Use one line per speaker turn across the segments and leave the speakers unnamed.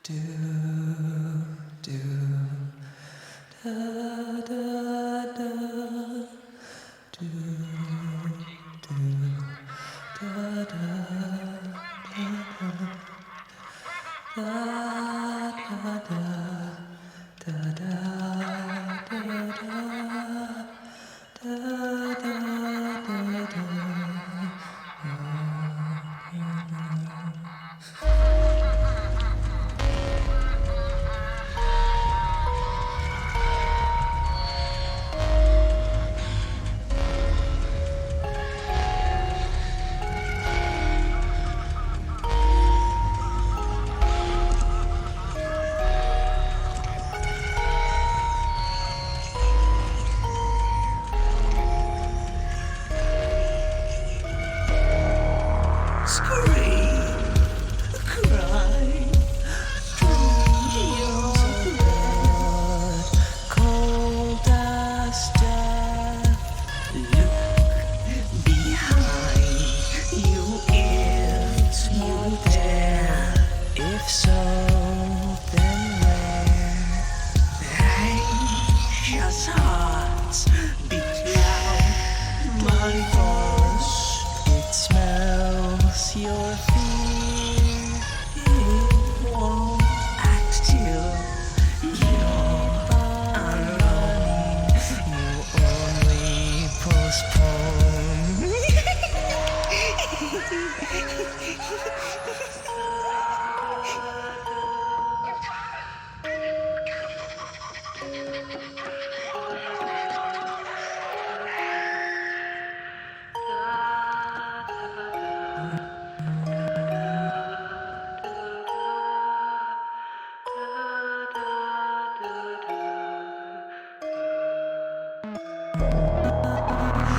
Do, do, da, da, da, do, do, da, da, da, da, da, da, da, If so, then where anxious hearts beat loud, my voice, it smells your fear. It won't act till you're alone. You only postpone.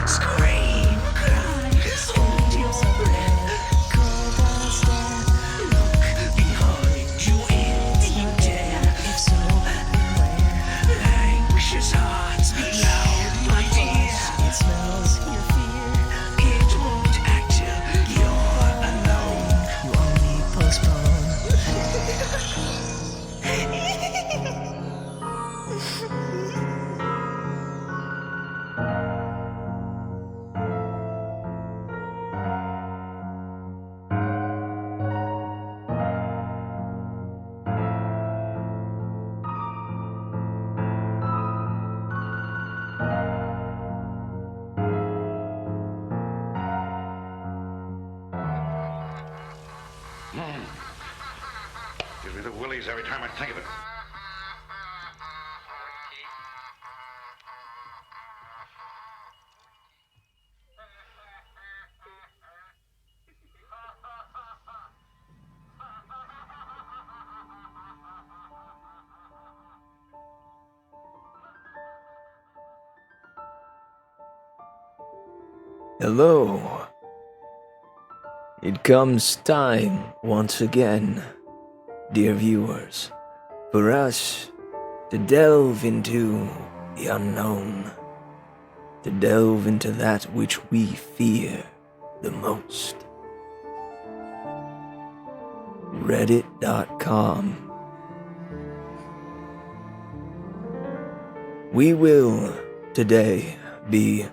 Scream, cry, hold your breath. Cold as death. Look behind you if you dare. If so, beware. Anxious hearts beat loud, my dear. It smells your fear. It won't act till you're alone. You only postpone.
Gives me the willies every time I think of it.
Hello. It comes time once again, dear viewers, for us to delve into the unknown, to delve into that which we fear the most. Reddit.com. We will today be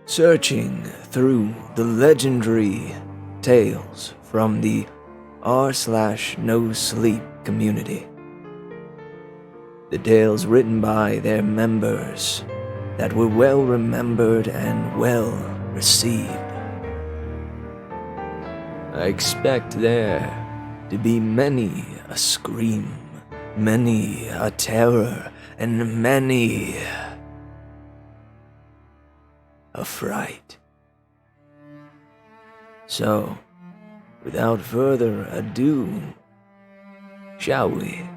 searching through the legendary tales from the r/nosleep community. The tales written by their members that were well remembered and well received. I expect there to be many a scream, many a terror, and many a fright. So, without further ado, shall we?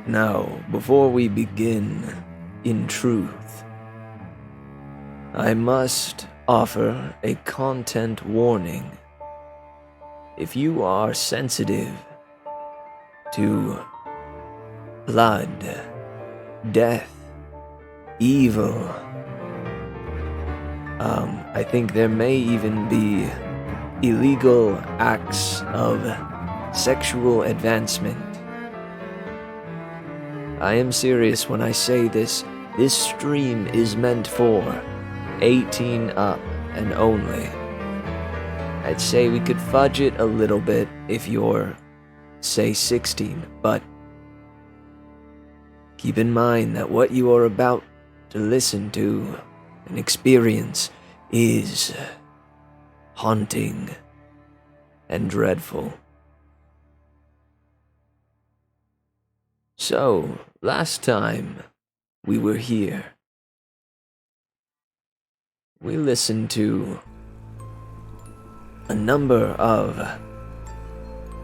Now, before we begin, in truth, I must offer a content warning. If you are sensitive to blood, death, evil, I think there may even be illegal acts of sexual advancement. I am serious when I say this. This stream is meant for 18 up and only. I'd say we could fudge it a little bit if you're, say, 16, but keep in mind that what you are about to listen to and experience is haunting and dreadful. So, last time we were here, we listened to a number of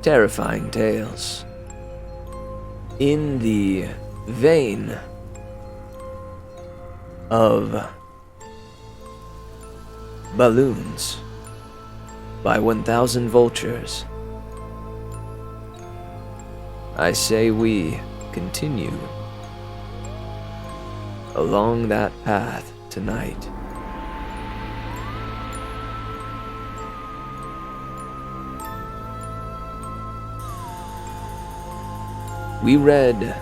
terrifying tales in the vein of Balloons by 1000 Vultures. I say we continue along that path
tonight. We read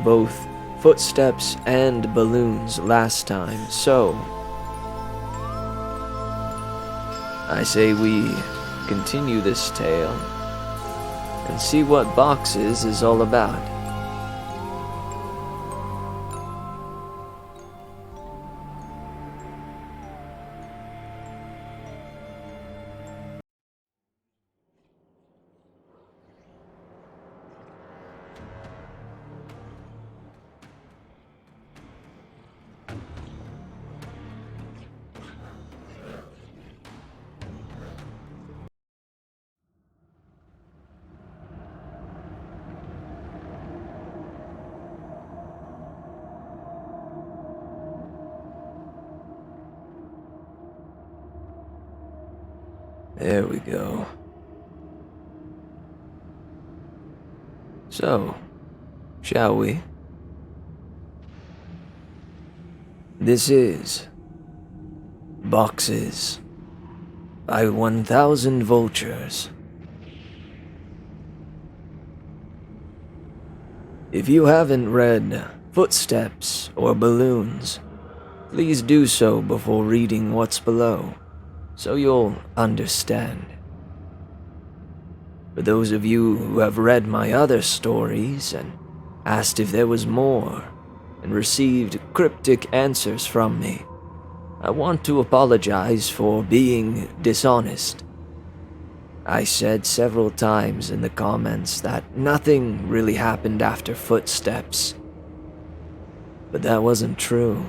both footsteps and balloons last time, so I say we continue this tale and see what Boxes is all about. There we go. So, shall we? This is Boxes by 1000 Vultures. If you haven't read Footsteps or Balloons, please do so before reading what's below, so you'll understand. For those of you who have read my other stories and asked if there was more, and received cryptic answers from me, I want to apologize for being dishonest. I said several times in the comments that nothing really happened after Footsteps, but that wasn't true.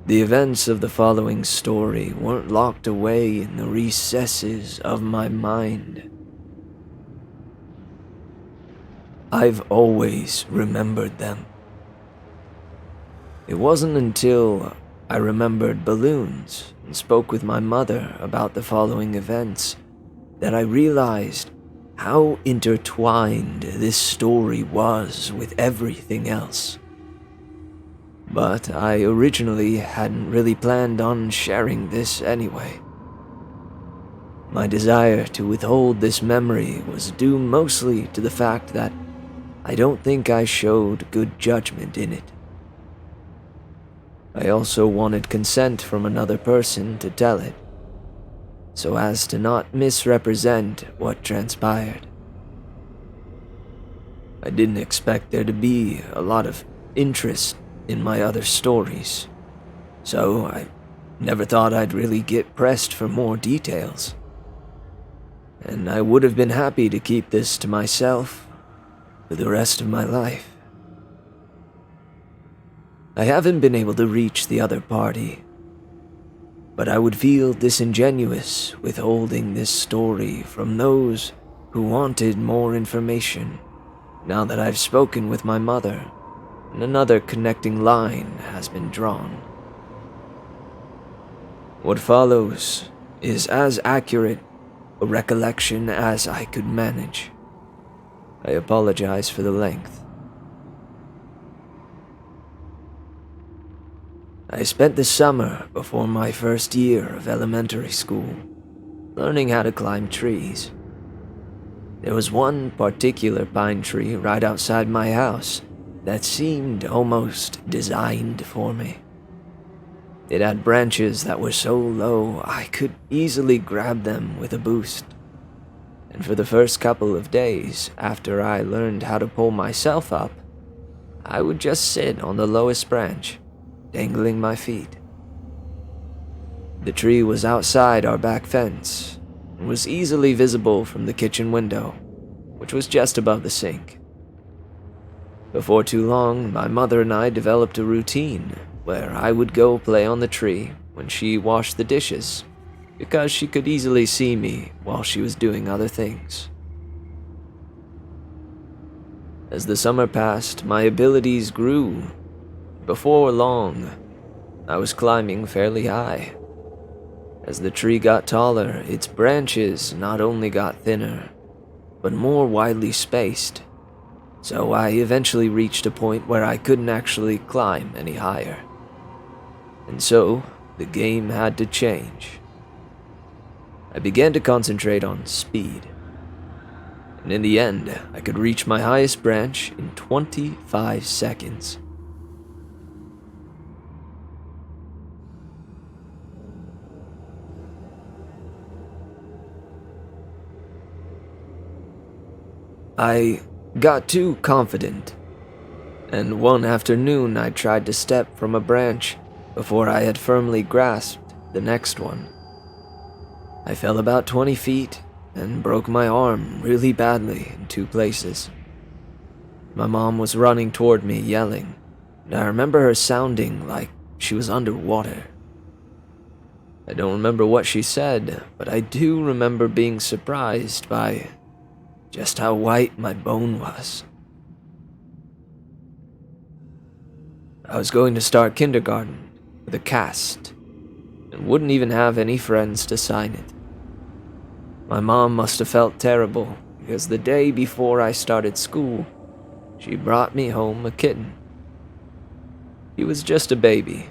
The events of the following story weren't locked away in the recesses of my mind. I've always remembered them. It wasn't until I remembered balloons and spoke with my mother about the following events that I realized how intertwined this story was with everything else. But I originally hadn't really planned on sharing this anyway. My desire to withhold this memory was due mostly to the fact that I don't think I showed good judgment in it. I also wanted consent from another person to tell it, so as to not misrepresent what transpired. I didn't expect there to be a lot of interest in my other stories, so I never thought I'd really get pressed for more details. And I would have been happy to keep this to myself for the rest of my life. I haven't been able to reach the other party, but I would feel disingenuous withholding this story from those who wanted more information now that I've spoken with my mother and another connecting line has been drawn. What follows is as accurate a recollection as I could manage. I apologize for the length. I spent the summer before my first year of elementary school learning how to climb trees. There was one particular pine tree right outside my house that seemed almost designed for me. It had branches that were so low I could easily grab them with a boost. And for the first couple of days after I learned how to pull myself up, I would just sit on the lowest branch, dangling my feet. The tree was outside our back fence and was easily visible from the kitchen window, which was just above the sink. Before too long, my mother and I developed a routine where I would go play on the tree when she washed the dishes, because she could easily see me while she was doing other things. As the summer passed, my abilities grew. Before long, I was climbing fairly high. As the tree got taller, its branches not only got thinner, but more widely spaced, so I eventually reached a point where I couldn't actually climb any higher. and so the game had to change. I began to concentrate on speed, and in the end, I could reach my highest branch in 25 seconds. I got too confident, and one afternoon I tried to step from a branch before I had firmly grasped the next one. I fell about 20 feet and broke my arm really badly in 2 places. My mom was running toward me yelling, and I remember her sounding like she was underwater. I don't remember what she said, but I do remember being surprised by just how white my bone was. I was going to start kindergarten with a cast and wouldn't even have any friends to sign it. My mom must have felt terrible because the day before I started school, she brought me home a kitten. He was just a baby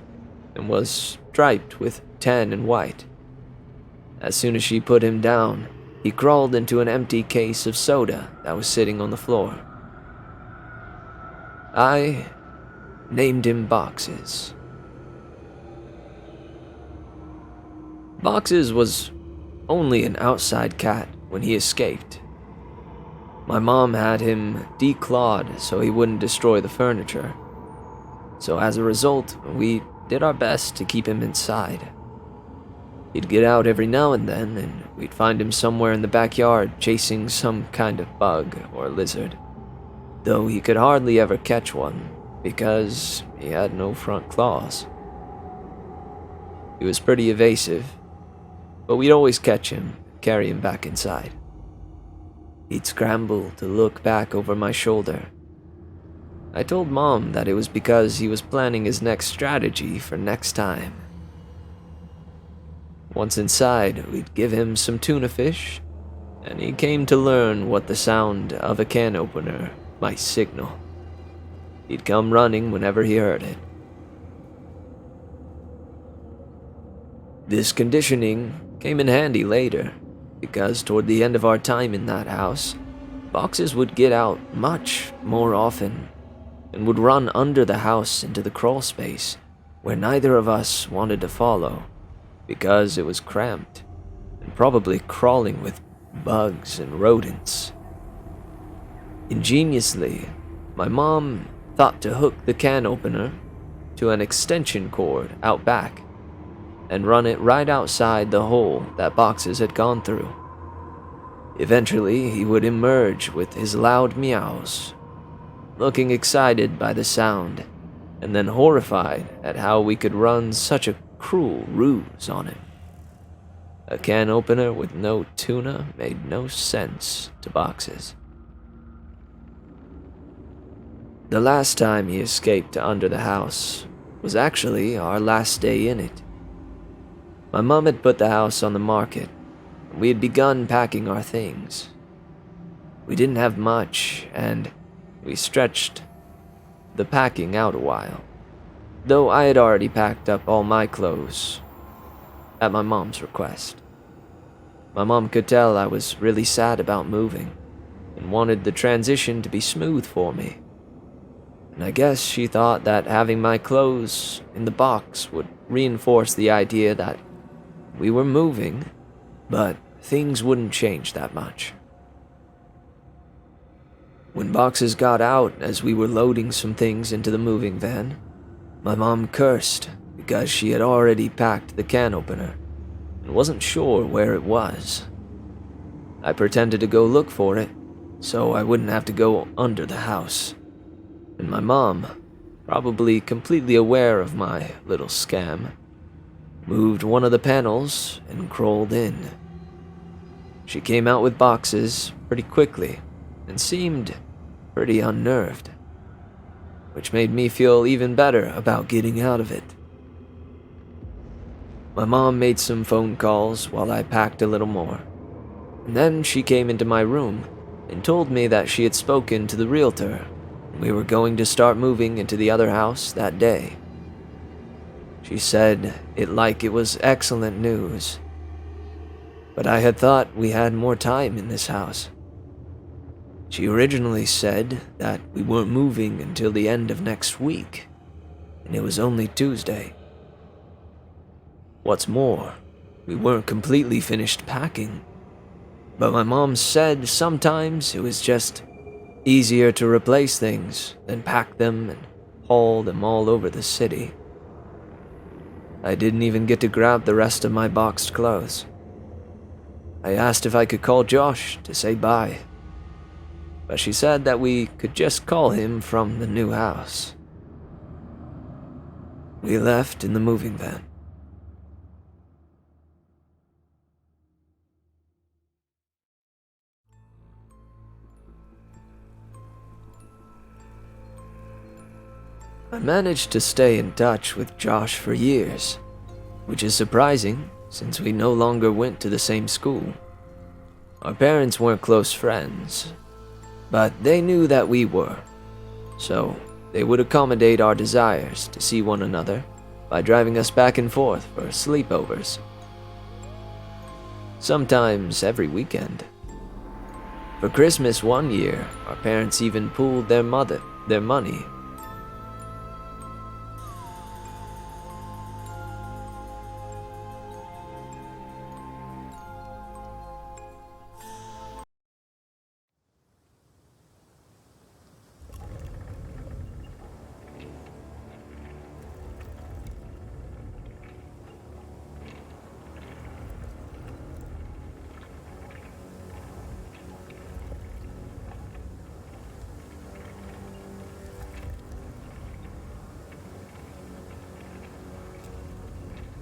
and was striped with tan and white. As soon as she put him down, he crawled into an empty case of soda that was sitting on the floor. I named him Boxes. Boxes was only an outside cat when he escaped. My mom had him declawed so he wouldn't destroy the furniture. So as a result, we did our best to keep him inside. He'd get out every now and then, and we'd find him somewhere in the backyard chasing some kind of bug or lizard, though he could hardly ever catch one because he had no front claws. He was pretty evasive, but we'd always catch him and carry him back inside. He'd scramble to look back over my shoulder. I told Mom that it was because he was planning his next strategy for next time. Once inside, we'd give him some tuna fish, and he came to learn what the sound of a can opener might signal. He'd come running whenever he heard it. This conditioning came in handy later, because toward the end of our time in that house, Boxes would get out much more often and would run under the house into the crawl space where neither of us wanted to follow, because it was cramped and probably crawling with bugs and rodents. Ingeniously, my mom thought to hook the can opener to an extension cord out back and run it right outside the hole that Boxes had gone through. Eventually, he would emerge with his loud meows, looking excited by the sound and then horrified at how we could run such a cruel ruse on him. A can opener with no tuna made no sense to Boxes. The last time he escaped under the house was actually our last day in it. My mom had put the house on the market, and we had begun packing our things. We didn't have much, and we stretched the packing out a while, though I had already packed up all my clothes at my mom's request. My mom could tell I was really sad about moving and wanted the transition to be smooth for me. And I guess she thought that having my clothes in the box would reinforce the idea that we were moving, but things wouldn't change that much. When Boxes got out as we were loading some things into the moving van, my mom cursed because she had already packed the can opener and wasn't sure where it was. I pretended to go look for it so I wouldn't have to go under the house. And my mom, probably completely aware of my little scam, moved one of the panels and crawled in. She came out with Boxes pretty quickly and seemed pretty unnerved, which made me feel even better about getting out of it. My mom made some phone calls while I packed a little more, and then she came into my room and told me that she had spoken to the realtor. We were going to start moving into the other house that day. She said it like it was excellent news. But I had thought we had more time in this house. She originally said that we weren't moving until the end of next week, and it was only Tuesday. What's more, we weren't completely finished packing, but my mom said sometimes it was just easier to replace things than pack them and haul them all over the city. I didn't even get to grab the rest of my boxed clothes. I asked if I could call Josh to say bye, but she said that we could just call him from the new house. We left in the moving van. I managed to stay in touch with Josh for years, which is surprising since we no longer went to the same school. Our parents weren't close friends, but they knew that we were, so they would accommodate our desires to see one another by driving us back and forth for sleepovers. Sometimes every weekend. For Christmas one year, our parents even pooled their money.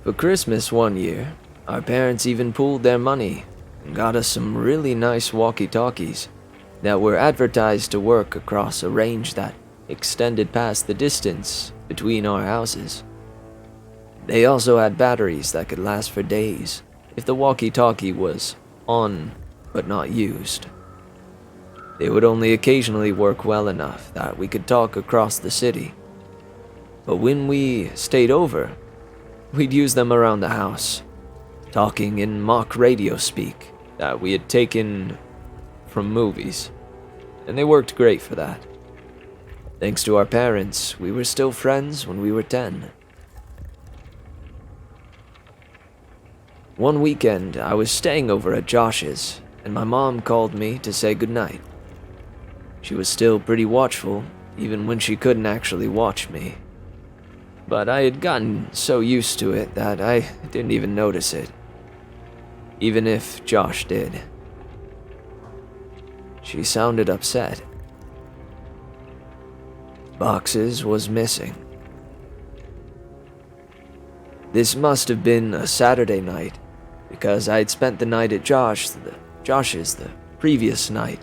For Christmas one year, our parents even pooled their money and got us some really nice walkie-talkies that were advertised to work across a range that extended past the distance between our houses. They also had batteries that could last for days if the walkie-talkie was on but not used. They would only occasionally work well enough that we could talk across the city. But when we stayed over, we'd use them around the house, talking in mock radio speak that we had taken from movies, and they worked great for that. Thanks to our parents, we were still friends when we were 10. One weekend, I was staying over at Josh's, and my mom called me to say goodnight. She was still pretty watchful, even when she couldn't actually watch me. But I had gotten so used to it that I didn't even notice it, even if Josh did. She sounded upset. Boxes was missing. This must have been a Saturday night, because I had spent the night at Josh's the previous night,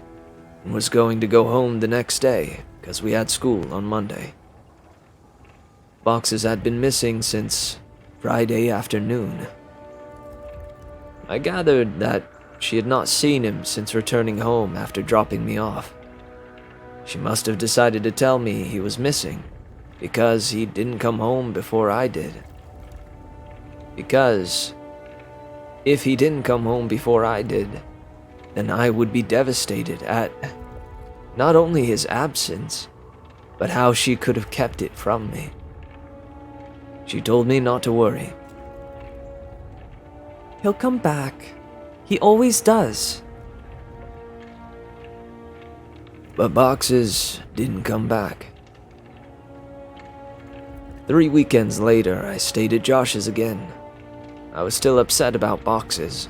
and was going to go home the next day, because we had school on Monday. Boxes had been missing since Friday afternoon. I gathered that she had not seen him since returning home after dropping me off. She must have decided to tell me he was missing, because he didn't come home before I did. Because if he didn't come home before I did, then I would be devastated at not only his absence, but how she could have kept it from me. She told me not to worry.
He'll come back. He always does.
But Boxes didn't come back. 3 weekends later, I stayed at Josh's again. I was still upset about Boxes.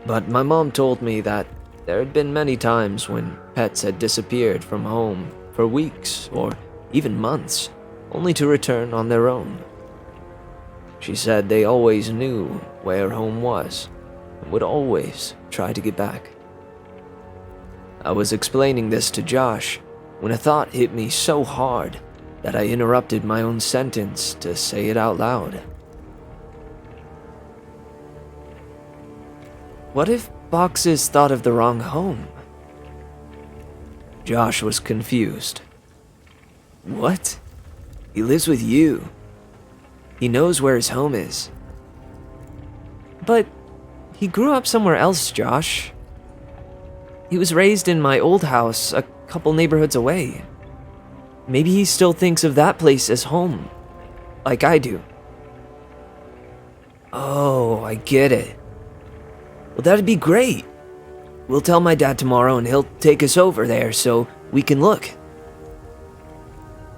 But my mom told me that there had been many times when pets had disappeared from home for weeks or even months, only to return on their own. She said they always knew where home was and would always try to get back. I was explaining this to Josh when a thought hit me so hard that I interrupted my own sentence to say it out loud.
What if Boxes thought of the wrong home?
Josh was confused. What? He lives with you. he knows where his home is. But he grew up somewhere else, Josh. He was raised in my old house a couple neighborhoods away. Maybe he still thinks of that place as home, like I do. Oh, I get it. Well, that'd be great. We'll tell my dad tomorrow and he'll take us over there so we can look.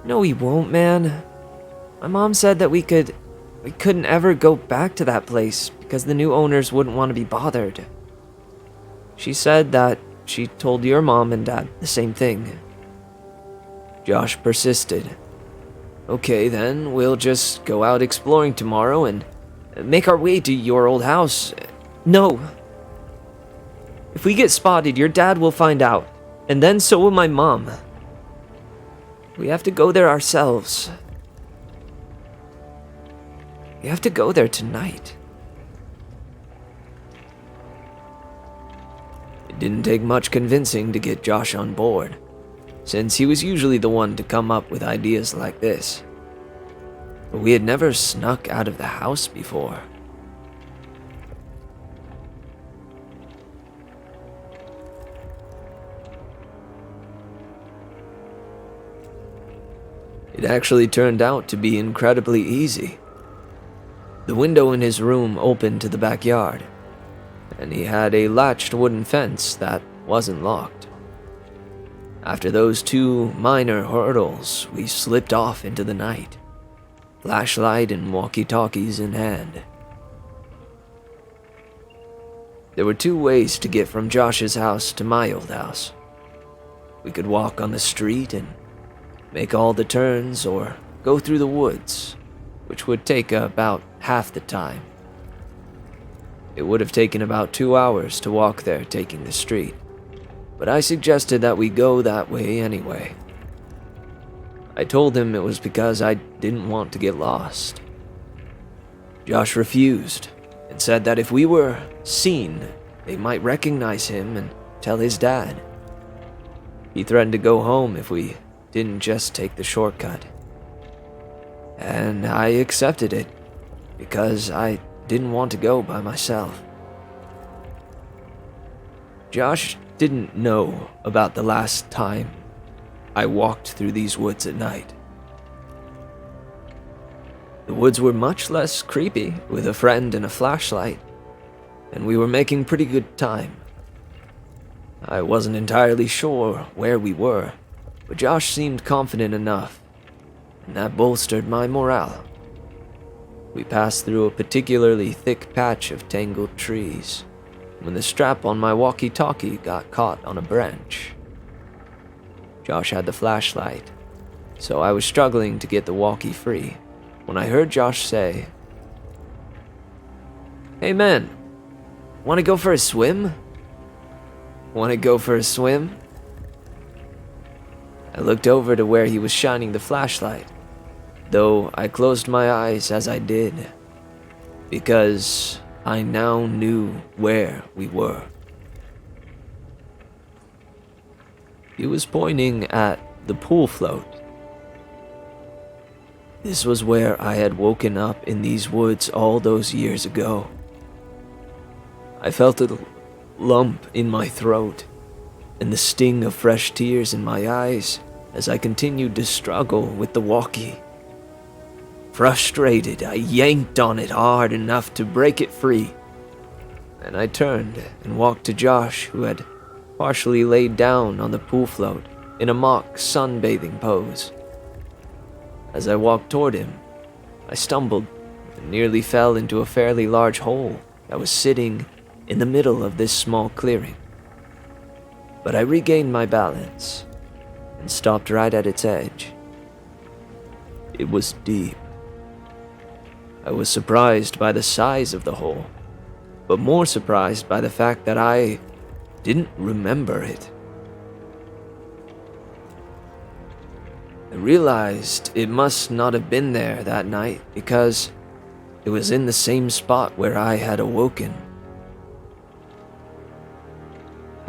No, he won't, man. My mom said that we couldn't ever go back to that place because the new owners wouldn't want to be bothered. She said that she told your mom and dad the same thing. Josh persisted. Okay, then we'll just go out exploring tomorrow and make our way to your old house. No. If we get spotted, your dad will find out, and then so will my mom. We have to go there ourselves. We have to go there tonight. It didn't take much convincing to get Josh on board, since he was usually the one to come up with ideas like this. But we had never snuck out of the house before. It actually turned out to be incredibly easy. The window in his room opened to the backyard, and he had a latched wooden fence that wasn't locked. After those two minor hurdles, we slipped off into the night, flashlight and walkie-talkies in hand. There were two ways to get from Josh's house to my old house. We could walk on the street and make all the turns, or go through the woods, which would take about half the time. It would have taken about 2 hours to walk there taking the street, but I suggested that we go that way anyway. I told him it was because I didn't want to get lost. Josh refused and said that if we were seen, they might recognize him and tell his dad. He threatened to go home if we didn't just take the shortcut. And I accepted it because I didn't want to go by myself. Josh didn't know about the last time I walked through these woods at night. The woods were much less creepy with a friend and a flashlight, and we were making pretty good time. I wasn't entirely sure where we were, but Josh seemed confident enough, and that bolstered my morale. We passed through a particularly thick patch of tangled trees when the strap on my walkie-talkie got caught on a branch. Josh had the flashlight, so I was struggling to get the walkie free when I heard Josh say, "Hey man, wanna go for a swim? Wanna go for a swim?" I looked over to where he was shining the flashlight, though I closed my eyes as I did, because I now knew where we were. He was pointing at the pool float. This was where I had woken up in these woods all those years ago. I felt a lump in my throat and the sting of fresh tears in my eyes as I continued to struggle with the walkie. Frustrated, I yanked on it hard enough to break it free. Then I turned and walked to Josh, who had partially laid down on the pool float in a mock sunbathing pose. As I walked toward him, I stumbled and nearly fell into a fairly large hole that was sitting in the middle of this small clearing. But I regained my balance and stopped right at its edge. It was deep. I was surprised by the size of the hole, but more surprised by the fact that I didn't remember it. I realized it must not have been there that night because it was in the same spot where I had awoken.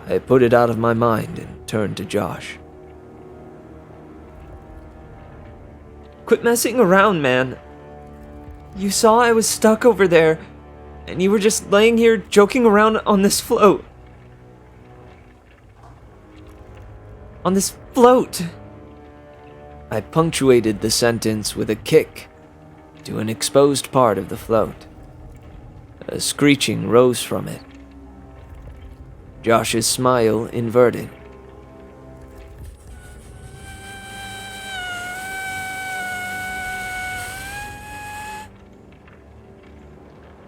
I put it out of my mind and turned to Josh. "Quit messing around, man.
You saw I was stuck over there, and you were just laying here joking around on this float. On this float.
I punctuated the sentence with a kick to an exposed part of the float. A screeching rose from it. Josh's smile inverted.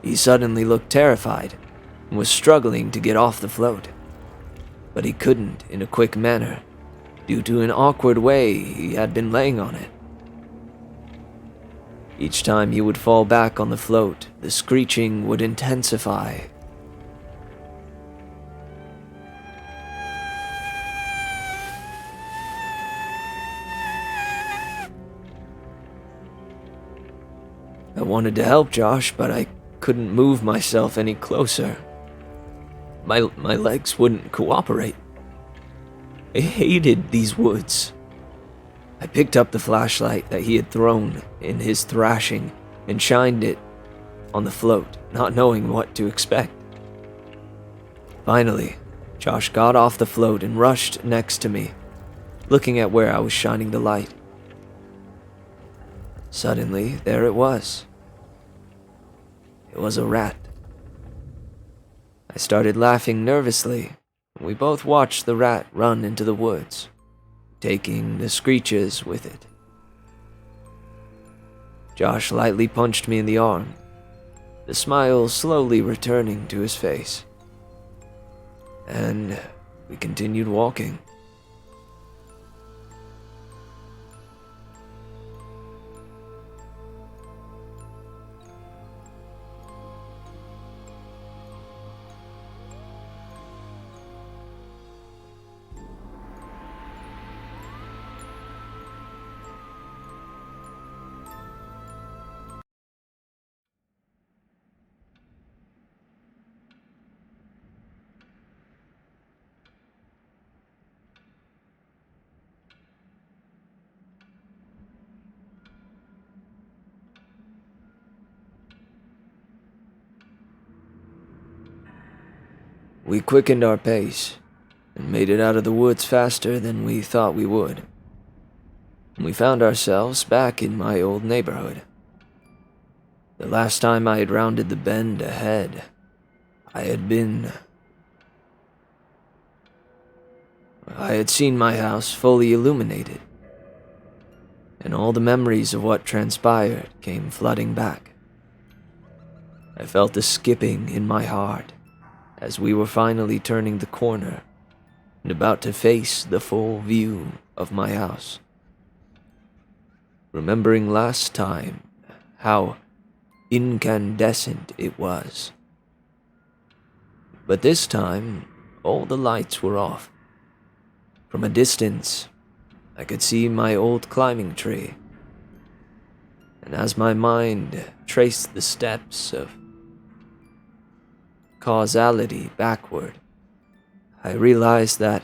He suddenly looked terrified and was struggling to get off the float. But he couldn't in a quick manner, due to an awkward way he had been laying on it. Each time he would fall back on the float, the screeching would intensify. I wanted to help Josh, but I couldn't move myself any closer. My legs wouldn't cooperate. I hated these woods. I picked up the flashlight that he had thrown in his thrashing and shined it on the float, not knowing what to expect. Finally, Josh got off the float and rushed next to me, looking at where I was shining the light. Suddenly, there it was. It was a rat. I started laughing nervously, and we both watched the rat run into the woods, taking the screeches with it. Josh lightly punched me in the arm, the smile slowly returning to his face. And we continued walking. We quickened our pace and made it out of the woods faster than we thought we would. We found ourselves back in my old neighborhood. The last time I had rounded the bend ahead, I had seen my house fully illuminated, and all the memories of what transpired came flooding back. I felt a skipping in my heart as we were finally turning the corner and about to face the full view of my house. Remembering last time how incandescent it was. But this time, all the lights were off. From a distance, I could see my old climbing tree. And as my mind traced the steps of causality backward, I realized that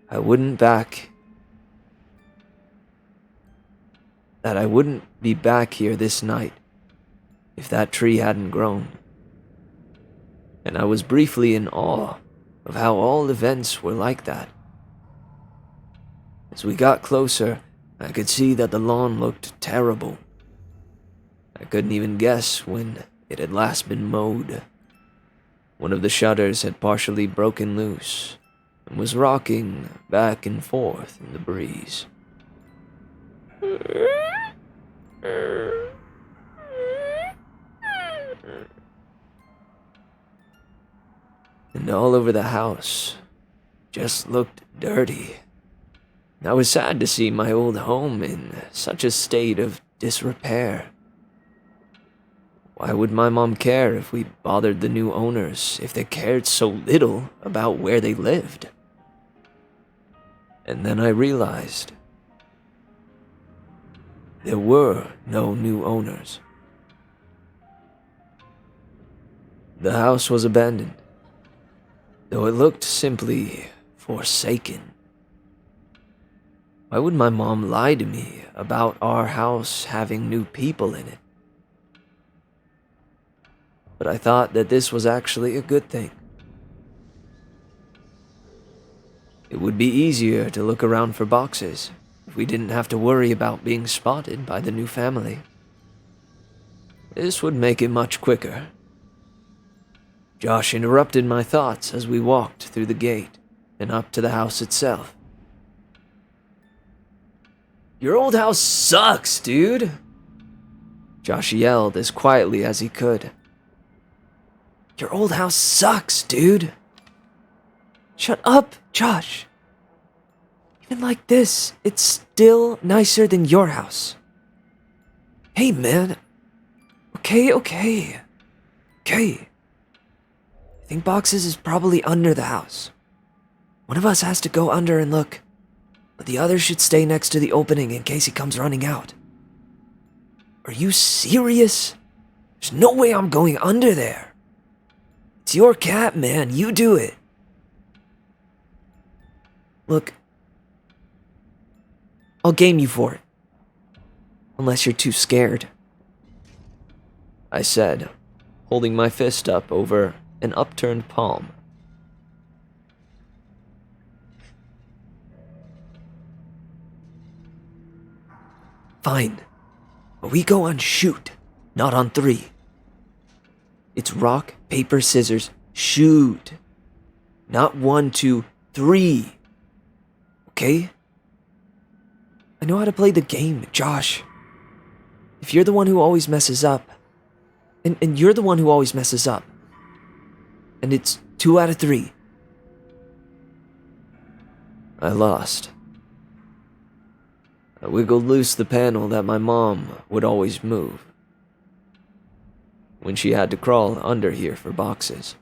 I wouldn't be back here this night if that tree hadn't grown. And I was briefly in awe of how all events were like that. As we got closer, I could see that the lawn looked terrible. I couldn't even guess when it had last been mowed. One of the shutters had partially broken loose and was rocking back and forth in the breeze. And all over the house just looked dirty. I was sad to see my old home in such a state of disrepair. Why would my mom care if we bothered the new owners if they cared so little about where they lived? And then I realized there were no new owners. The house was abandoned, though it looked simply forsaken. Why would my mom lie to me about our house having new people in it? but I thought that this was actually a good thing. It would be easier to look around for boxes if we didn't have to worry about being spotted by the new family. This would make it much quicker. Josh interrupted my thoughts as we walked through the gate and up to the house itself. "Your old house sucks, dude!" Josh yelled as quietly as he could. "Your old house sucks, dude!" "Shut up, Josh. Even like this, it's still nicer than your house." "Hey, man. Okay. I think boxes is probably under the house. One of us has to go under and look, but the other should stay next to the opening in case he comes running out." "Are you serious? There's no way I'm going under there. It's your cat, man. You do it." "Look, I'll game you for it. Unless you're too scared," I said, holding my fist up over an upturned palm. "Fine, but we go on shoot, not on 3. It's rock, paper, scissors, shoot. Not 1, 2, 3. Okay? I know how to play the game, Josh. If you're the one who always messes up, and you're the one who always messes up, and it's 2 out of 3. I lost. I wiggled loose the panel that my mom would always move when she had to crawl under here for boxes.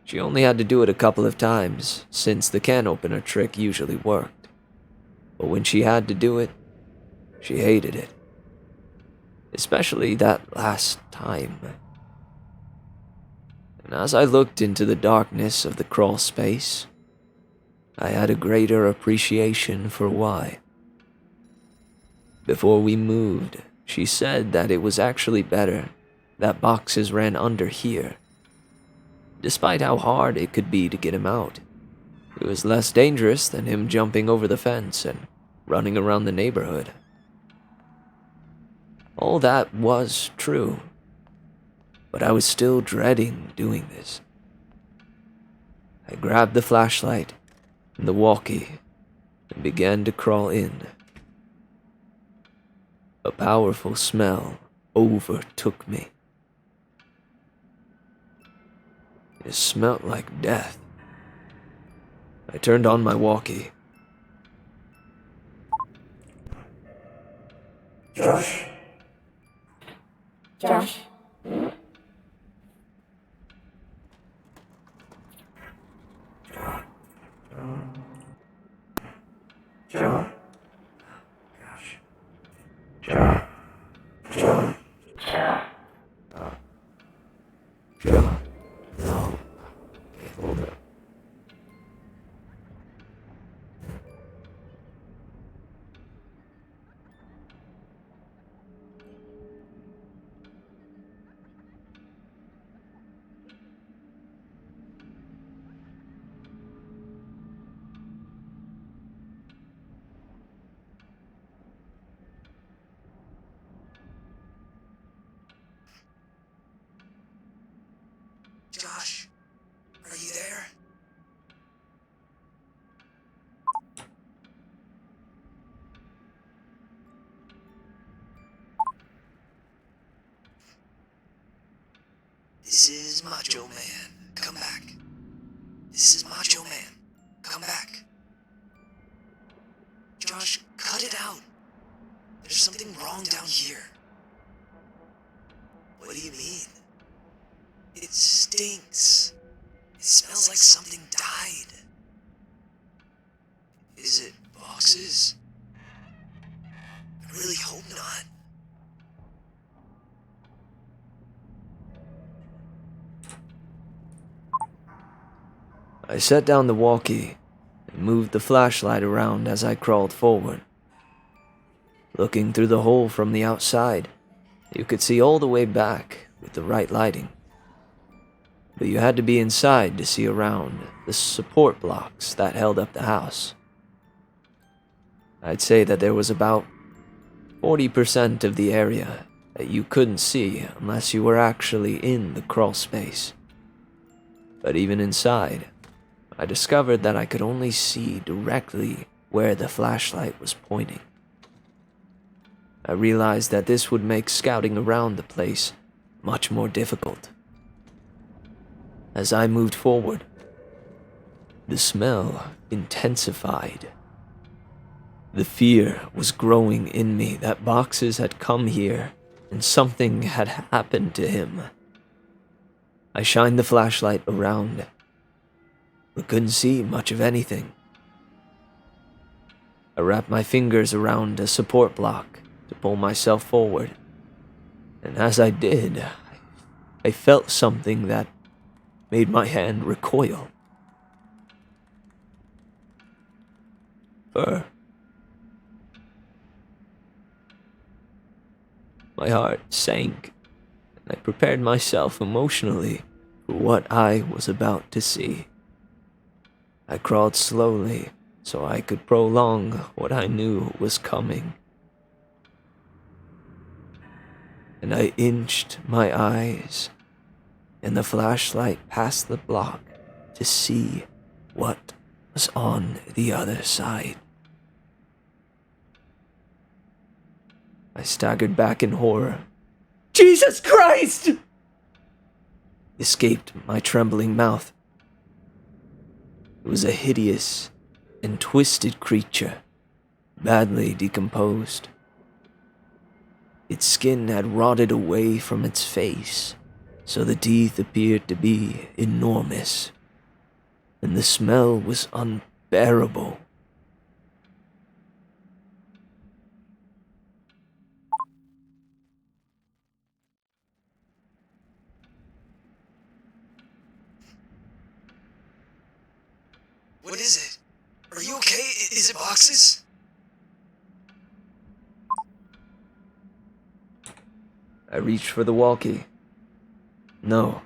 She only had to do it a couple of times, since the can opener trick usually worked. But when she had to do it, she hated it. Especially that last time. And as I looked into the darkness of the crawl space, I had a greater appreciation for why. Before we moved, she said that it was actually better that boxes ran under here. Despite how hard it could be to get him out, it was less dangerous than him jumping over the fence and running around the neighborhood. All that was true, but I was still dreading doing this. I grabbed the flashlight and the walkie and began to crawl in. A powerful smell overtook me. It smelled like death. I turned on my walkie.
Josh?
Josh?
John?
No. Hold up.
Josh, are you there? This is Macho Man. Come back. This is Macho Man. Come back. Josh, cut it out. There's something wrong down here. What do you mean? It stinks. It smells like something died. Is it boxes? I really hope not.
I set down the walkie and moved the flashlight around as I crawled forward. Looking through the hole from the outside, you could see all the way back with the right lighting. but you had to be inside to see around the support blocks that held up the house. I'd say that there was about 40% of the area that you couldn't see unless you were actually in the crawl space. But even inside, I discovered that I could only see directly where the flashlight was pointing. I realized that this would make scouting around the place much more difficult. As I moved forward, the smell intensified. The fear was growing in me that Boxes had come here and something had happened to him. I shined the flashlight around, but couldn't see much of anything. I wrapped my fingers around a support block to pull myself forward, and as I did, I felt something that made my hand recoil. Fur. My heart sank, and I prepared myself emotionally for what I was about to see. I crawled slowly so I could prolong what I knew was coming. And I inched my eyes and the flashlight past the block to see what was on the other side. I staggered back in horror.
Jesus Christ!
Escaped my trembling mouth. It was a hideous and twisted creature, badly decomposed. Its skin had rotted away from its face, so the teeth appeared to be enormous, and the smell was unbearable.
What is it? Are you okay? Is it Boxes?
I reached for the walkie. No.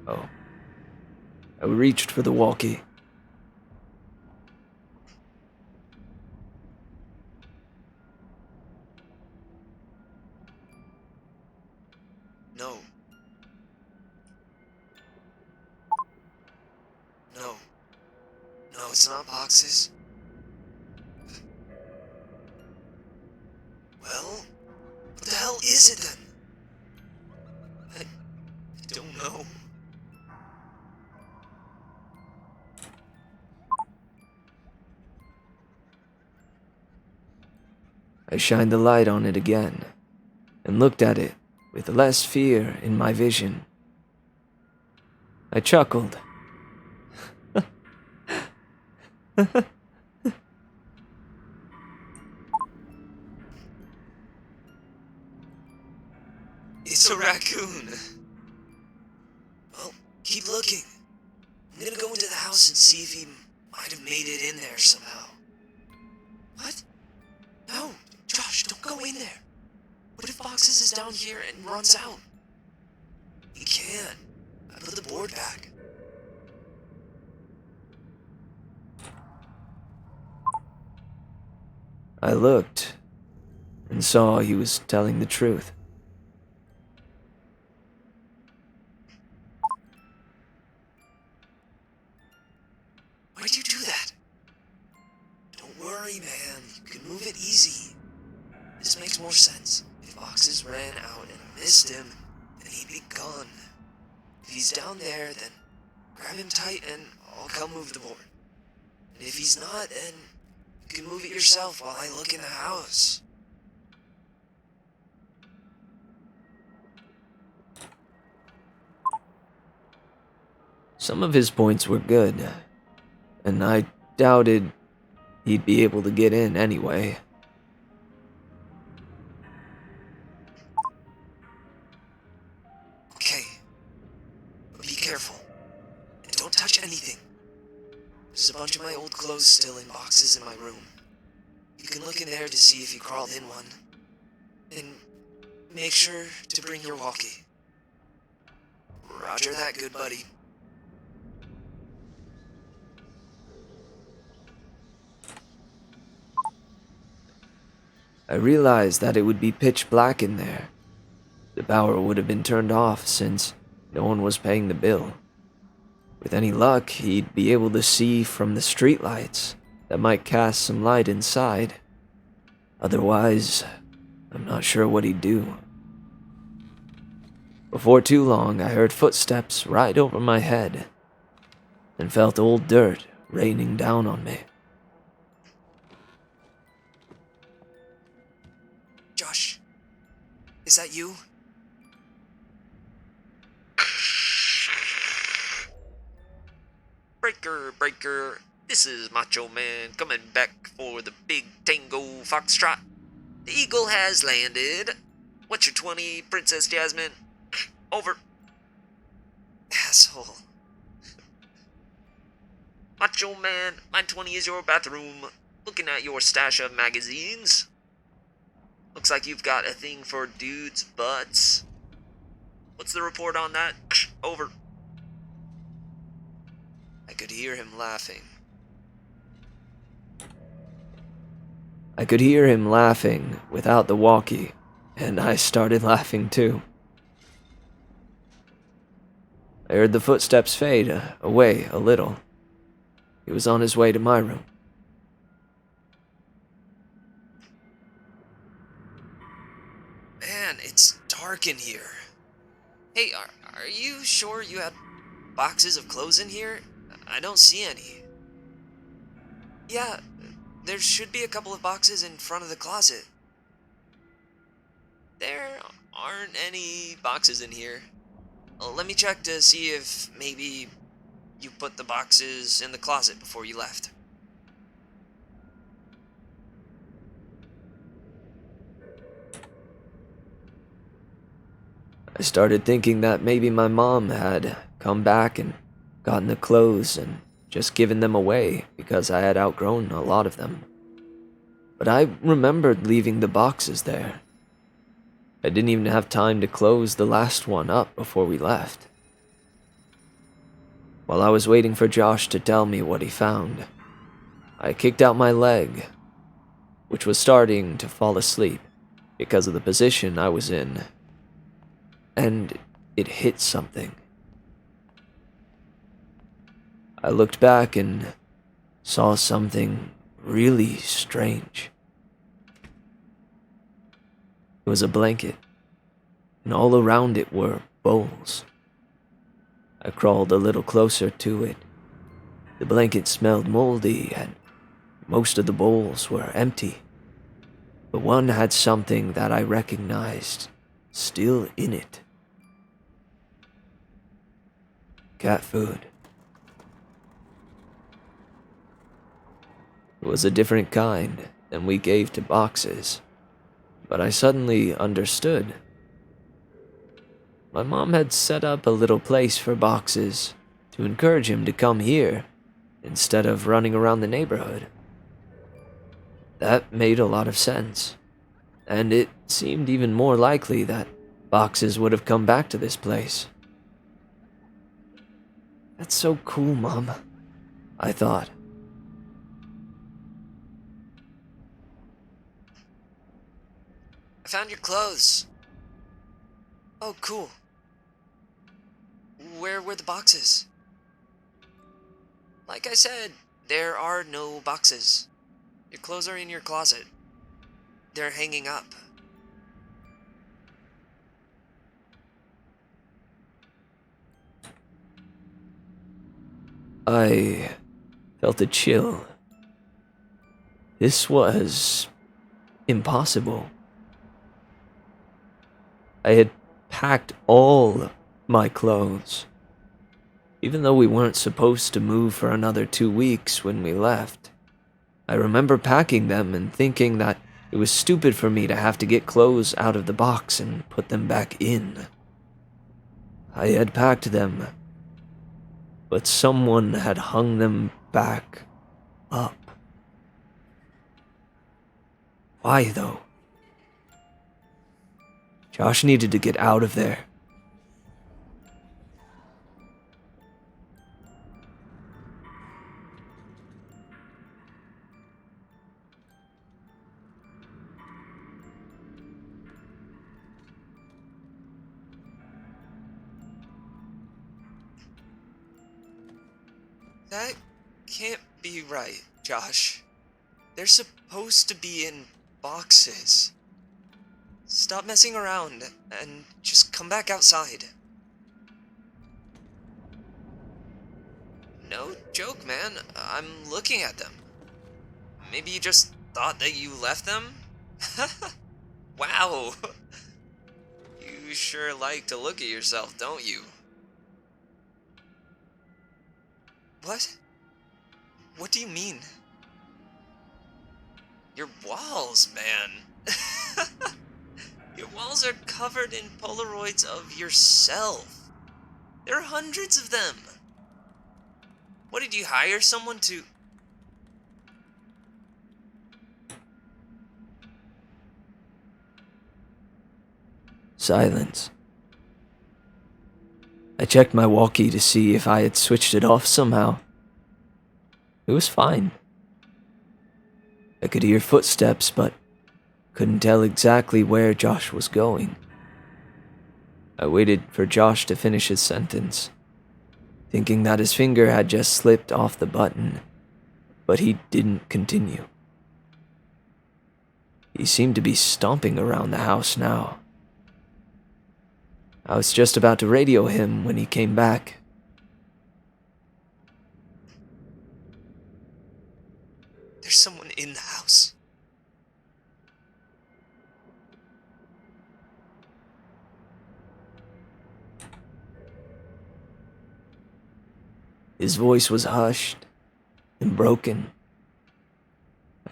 Oh. I reached for the walkie.
No. No. No, it's not Boxes. Well, what the hell is it then? I don't know.
I shined the light on it again and looked at it with less fear in my vision. I chuckled.
It's a raccoon. Well, keep looking. I'm gonna go into the house and see if he might have made it in there somehow. What? No, Josh, don't go in there. What if Boxes is down here and runs out? He can. I put the board back.
I looked and saw he was telling the truth.
Why'd you do that? Don't worry, man. You can move it easy. This makes more sense. If Boxes ran out and I missed him, then he'd be gone. If he's down there, then grab him tight and I'll come move the board. And if he's not, then you can move it yourself while I look in the house.
Some of his points were good, and I doubted he'd be able to get in anyway.
Okay. But be careful. And don't touch anything. There's a bunch of my old clothes still in boxes in my room. You can look in there to see if he crawled in one. And make sure to bring your walkie. Roger that, good buddy.
I realized that it would be pitch black in there. The power would have been turned off since no one was paying the bill. With any luck, he'd be able to see from the streetlights that might cast some light inside. Otherwise, I'm not sure what he'd do. Before too long, I heard footsteps right over my head and felt old dirt raining down on me.
Josh, is that you?
Breaker, this is Macho Man coming back for the big Tango Foxtrot. The Eagle has landed. What's your 20, Princess Jasmine? Over.
Asshole.
Macho Man, my 20 is your bathroom. Looking at your stash of magazines. Looks like you've got a thing for dudes' butts. What's the report on that? Over.
I could hear him laughing.
I could hear him laughing without the walkie, and I started laughing too. I heard the footsteps fade away a little. He was on his way to my room.
Man, it's dark in here. Hey, are you sure you had boxes of clothes in here? I don't see any. Yeah, there should be a couple of boxes in front of the closet. There aren't any boxes in here. Let me check to see if maybe you put the boxes in the closet before you left.
I started thinking that maybe my mom had come back and gotten the clothes and just given them away because I had outgrown a lot of them. But I remembered leaving the boxes there. I didn't even have time to close the last one up before we left. While I was waiting for Josh to tell me what he found, I kicked out my leg, which was starting to fall asleep because of the position I was in, and it hit something. I looked back and saw something really strange. It was a blanket, and all around it were bowls. I crawled a little closer to it. The blanket smelled moldy, and most of the bowls were empty. But one had something that I recognized still in it. Cat food. It was a different kind than we gave to boxes, but I suddenly understood. My mom had set up a little place for boxes to encourage him to come here instead of running around the neighborhood. That made a lot of sense, and it seemed even more likely that boxes would have come back to this place. That's so cool, Mom, I thought.
I found your clothes. Oh, cool. Where were the boxes? Like I said, there are no boxes. Your clothes are in your closet. They're hanging up.
I felt a chill. This was impossible. I had packed all my clothes. Even though we weren't supposed to move for another 2 weeks when we left, I remember packing them and thinking that it was stupid for me to have to get clothes out of the box and put them back in. I had packed them, but someone had hung them back up. Why, though? Josh needed to get out of there.
That can't be right, Josh. They're supposed to be in boxes. Stop messing around and just come back outside. No joke, man. I'm looking at them. Maybe you just thought that you left them? Wow. You sure like to look at yourself, don't you? What? What do you mean? Your walls, man. Your walls are covered in Polaroids of yourself. There are hundreds of them. What, did you hire someone to...
Silence. I checked my walkie to see if I had switched it off somehow. It was fine. I could hear footsteps, but couldn't tell exactly where Josh was going. I waited for Josh to finish his sentence, thinking that his finger had just slipped off the button, but he didn't continue. He seemed to be stomping around the house now. I was just about to radio him when he came back.
There's someone in the house.
His voice was hushed and broken.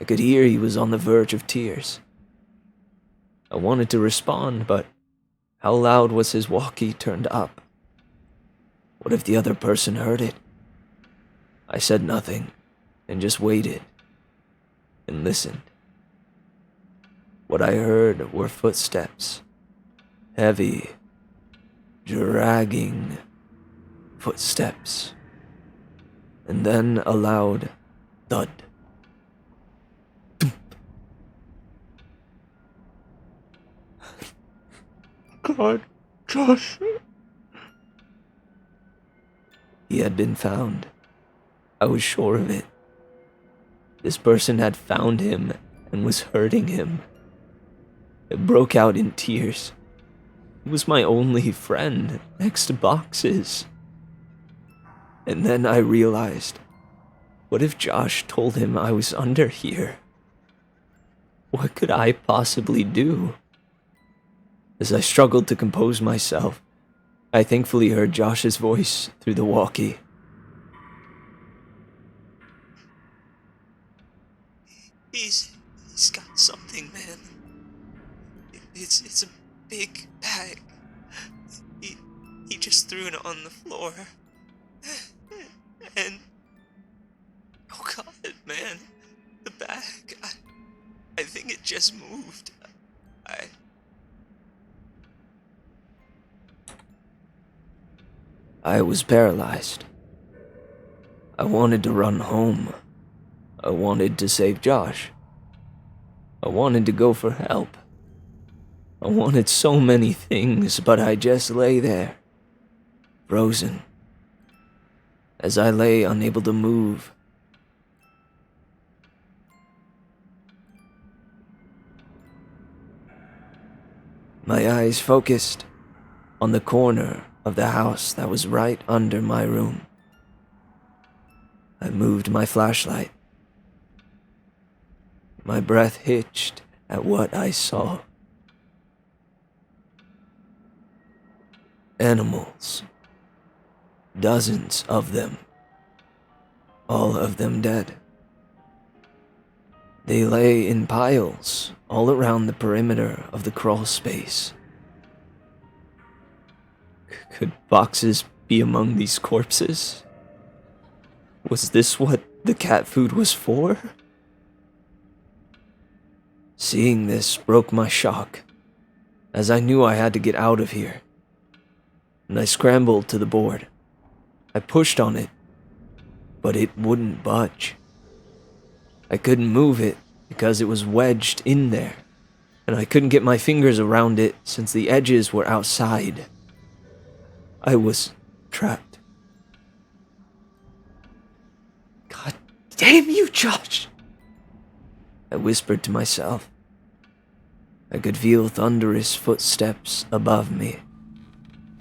I could hear he was on the verge of tears. I wanted to respond, but how loud was his walkie turned up? What if the other person heard it? I said nothing and just waited and listened. What I heard were footsteps. Heavy, dragging footsteps. And then a loud thud.
God, Josh.
He had been found. I was sure of it. This person had found him and was hurting him. I broke out in tears. He was my only friend, next to boxes. And then I realized, what if Josh told him I was under here? What could I possibly do? As I struggled to compose myself, I thankfully heard Josh's voice through the walkie.
He's got something, man. It's a big bag. He just threw it on the floor. And oh God, man, the bag. I think it just moved.
I was paralyzed. I wanted to run home. I wanted to save Josh. I wanted to go for help. I wanted so many things, but I just lay there, frozen. As I lay unable to move, my eyes focused on the corner of the house that was right under my room. I moved my flashlight. My breath hitched at what I saw. Animals. Dozens of them. All of them dead. They lay in piles all around the perimeter of the crawl space. Could boxes be among these corpses? Was this what the cat food was for? Seeing this broke my shock, as I knew I had to get out of here. And I scrambled to the board. I pushed on it, but it wouldn't budge. I couldn't move it because it was wedged in there, and I couldn't get my fingers around it since the edges were outside. I was trapped.
Damn you, Josh!
I whispered to myself. I could feel thunderous footsteps above me.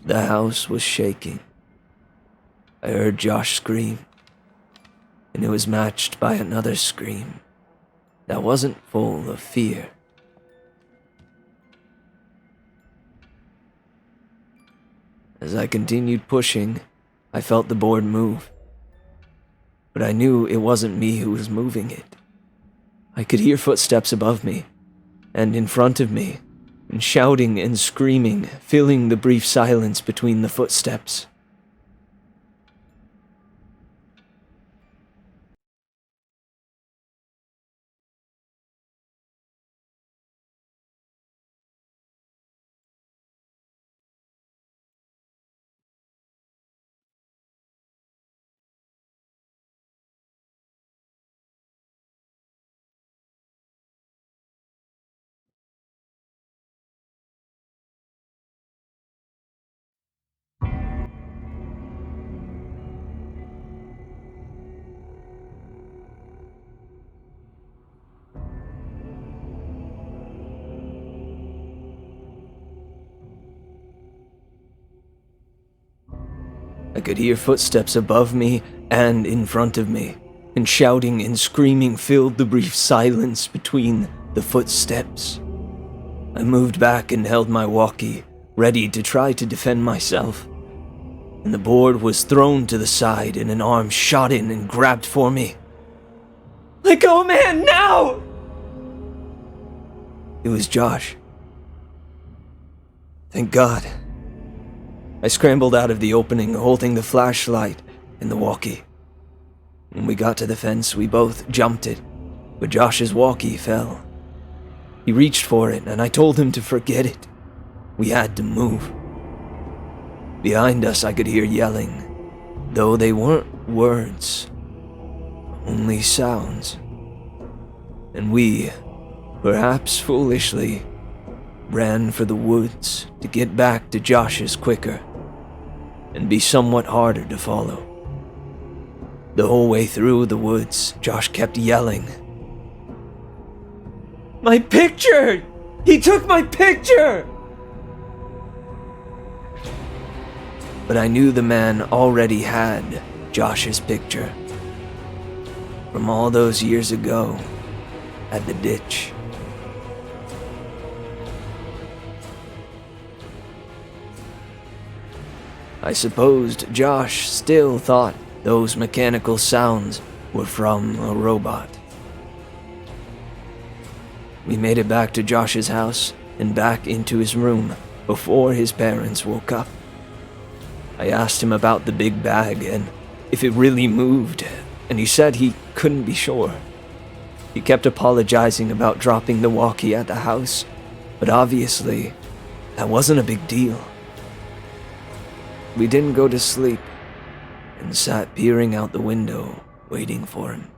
The house was shaking. I heard Josh scream, and it was matched by another scream that wasn't full of fear. As I continued pushing, I felt the board move. But I knew it wasn't me who was moving it. I could hear footsteps above me, and in front of me, and shouting and screaming, filling the brief silence between the footsteps. I could hear footsteps above me and in front of me, and shouting and screaming filled the brief silence between the footsteps. I moved back and held my walkie, ready to try to defend myself. And the board was thrown to the side and an arm shot in and grabbed for me.
Let go, man, now!
It was Josh. Thank God. I scrambled out of the opening, holding the flashlight and the walkie. When we got to the fence, we both jumped it, but Josh's walkie fell. He reached for it, and I told him to forget it. We had to move. Behind us, I could hear yelling, though they weren't words, only sounds. And we, perhaps foolishly, ran for the woods to get back to Josh's quicker and be somewhat harder to follow. The whole way through the woods, Josh kept yelling.
My picture! He took my picture!
But I knew the man already had Josh's picture. From all those years ago, at the ditch. I supposed Josh still thought those mechanical sounds were from a robot. We made it back to Josh's house and back into his room before his parents woke up. I asked him about the big bag and if it really moved, and he said he couldn't be sure. He kept apologizing about dropping the walkie at the house, but obviously, that wasn't a big deal. We didn't go to sleep and sat peering out the window, waiting for him.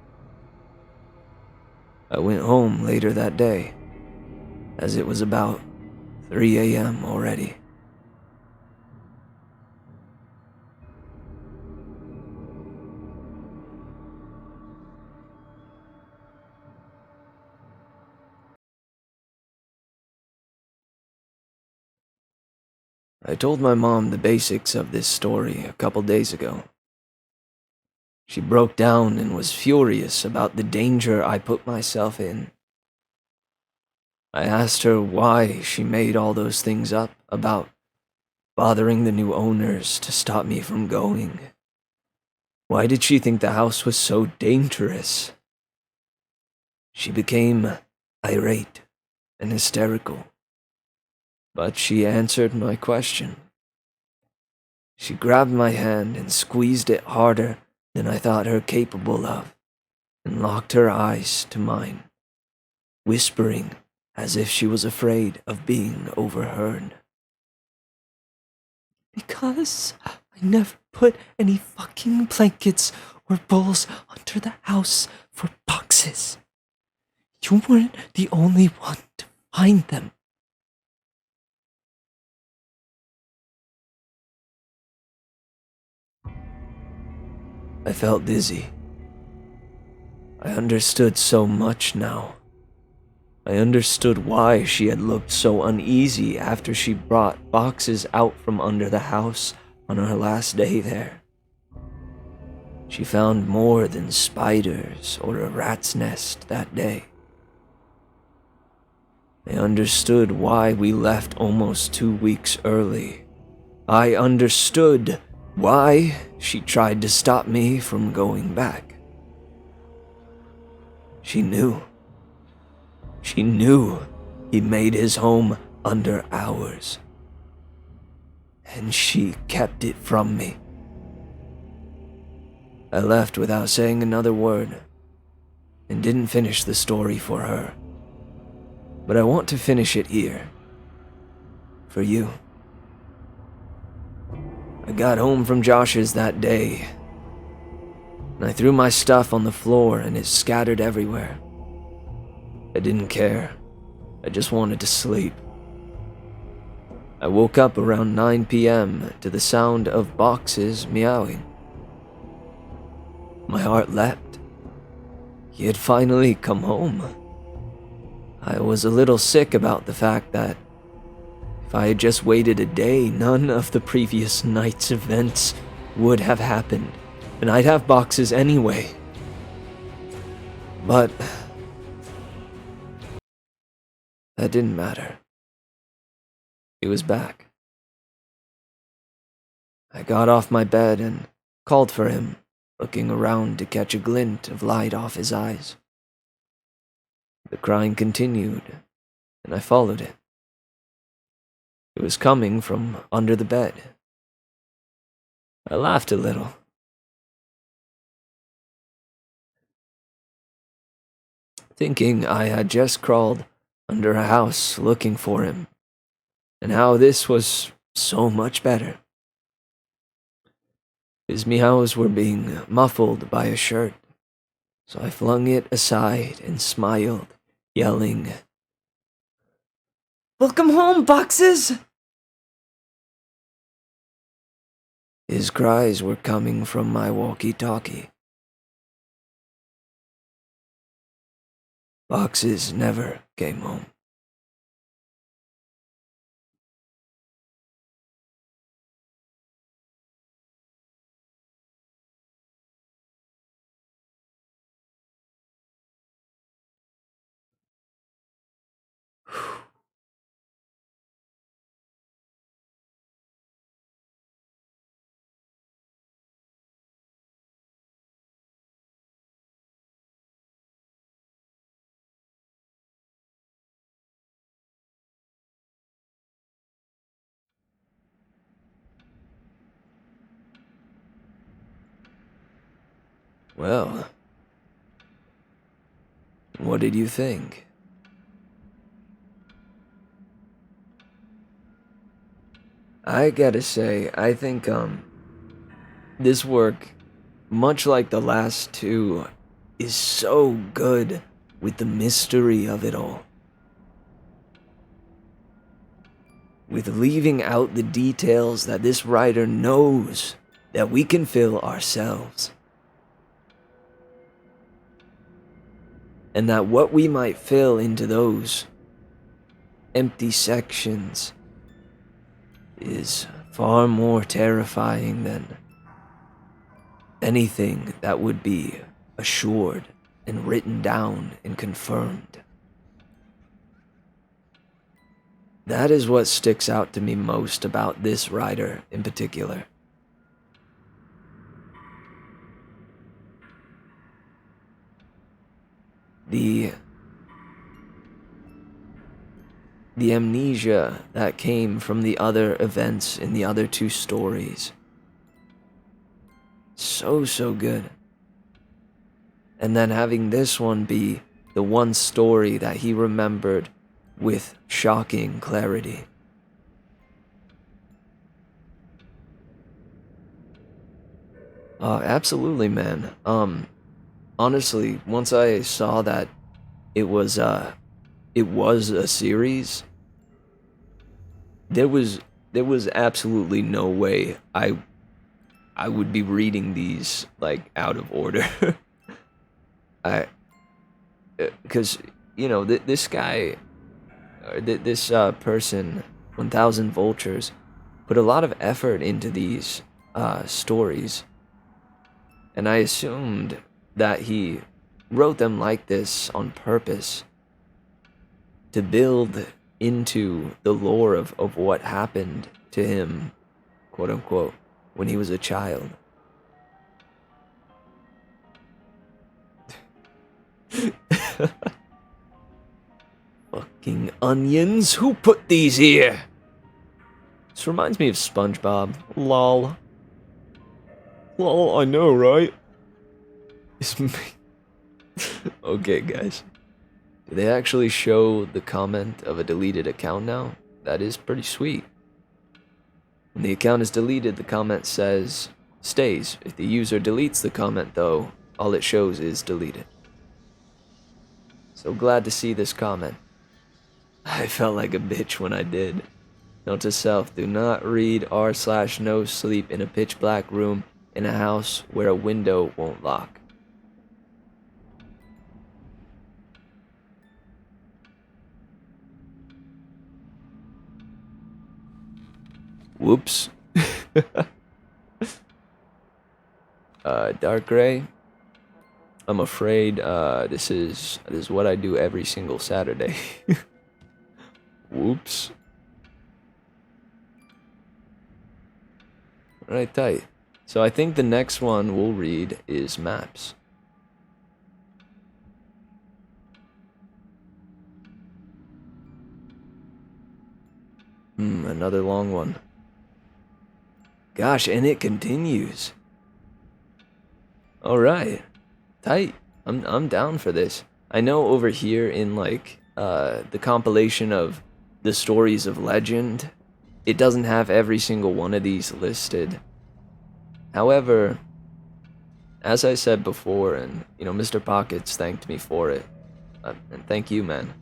I went home later that day, as it was about 3 a.m. already. I told my mom the basics of this story a couple days ago. She broke down and was furious about the danger I put myself in. I asked her why she made all those things up about bothering the new owners to stop me from going. Why did she think the house was so dangerous? She became irate and hysterical. But she answered my question. She grabbed my hand and squeezed it harder than I thought her capable of, and locked her eyes to mine, whispering as if she was afraid of being overheard.
Because I never put any fucking blankets or bowls under the house for boxes. You weren't the only one to find them.
I felt dizzy. I understood so much now. I understood why she had looked so uneasy after she brought boxes out from under the house on her last day there. She found more than spiders or a rat's nest that day. I understood why we left almost 2 weeks early. I understood why she tried to stop me from going back. She knew. She knew he made his home under ours. And she kept it from me. I left without saying another word, and didn't finish the story for her. But I want to finish it here. For you. I got home from Josh's that day, and I threw my stuff on the floor and it scattered everywhere. I didn't care. I just wanted to sleep. I woke up around 9 p.m. to the sound of boxes meowing. My heart leapt. He had finally come home. I was a little sick about the fact that if I had just waited a day, none of the previous night's events would have happened, and I'd have boxes anyway. But that didn't matter. He was back. I got off my bed and called for him, looking around to catch a glint of light off his eyes. The crying continued, and I followed it. It was coming from under the bed. I laughed a little. Thinking I had just crawled under a house looking for him, and how this was so much better. His meows were being muffled by a shirt, so I flung it aside and smiled, yelling, "Welcome home, boxes!" His cries were coming from my walkie-talkie. Boxes never came home. Well, what did you think? I gotta say, I think, this work, much like the last two, is so good with the mystery of it all. With leaving out the details that this writer knows that we can fill ourselves. And that what we might fill into those empty sections is far more terrifying than anything that would be assured and written down and confirmed. That is what sticks out to me most about this writer in particular. The amnesia that came from the other events in the other two stories. So good. And then having this one be the one story that he remembered with shocking clarity. Absolutely, man. Honestly, once I saw that it was a series, there was absolutely no way I would be reading these like out of order. I, because this guy, or this person, 1,000 vultures, put a lot of effort into these stories, and I assumed that he wrote them like this on purpose to build into the lore of what happened to him, quote unquote, when he was a child. Fucking onions, who put these here? This reminds me of SpongeBob. Lol. Lol, I know, right? It's me. Okay, guys. Do they actually show the comment of a deleted account now? That is pretty sweet. When the account is deleted, the comment says stays. If the user deletes the comment, though, all it shows is deleted. So glad to see this comment. I felt like a bitch when I did. Note to self, do not read r/nosleep in a pitch black room in a house where a window won't lock. Whoops. Dark gray. I'm afraid this is what I do every single Saturday. Whoops. Alright, tight. So I think the next one we'll read is maps. Another long one. Gosh, and it continues. Alright. Tight. I'm down for this. I know over here in like the compilation of the stories of legend, it doesn't have every single one of these listed. However, as I said before, and Mr. Pockets thanked me for it, and thank you, man.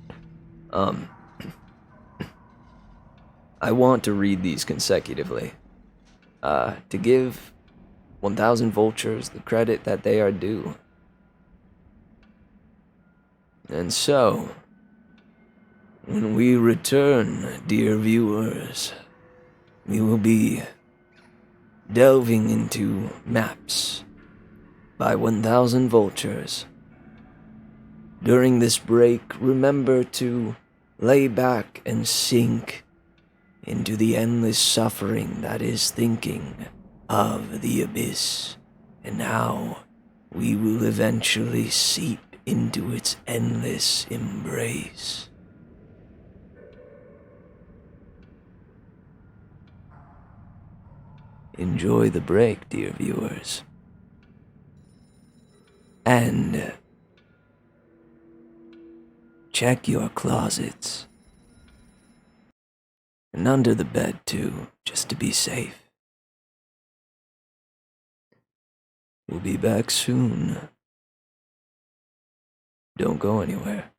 I want to read these consecutively, to give 1,000 vultures the credit that they are due. And so, when we return, dear viewers, we will be delving into maps by 1,000 vultures. During this break, remember to lay back and sink into the endless suffering that is thinking of the abyss, and how we will eventually seep into its endless embrace. Enjoy the break, dear viewers. And check your closets. And under the bed, too, just to be safe. We'll be back soon. Don't go anywhere.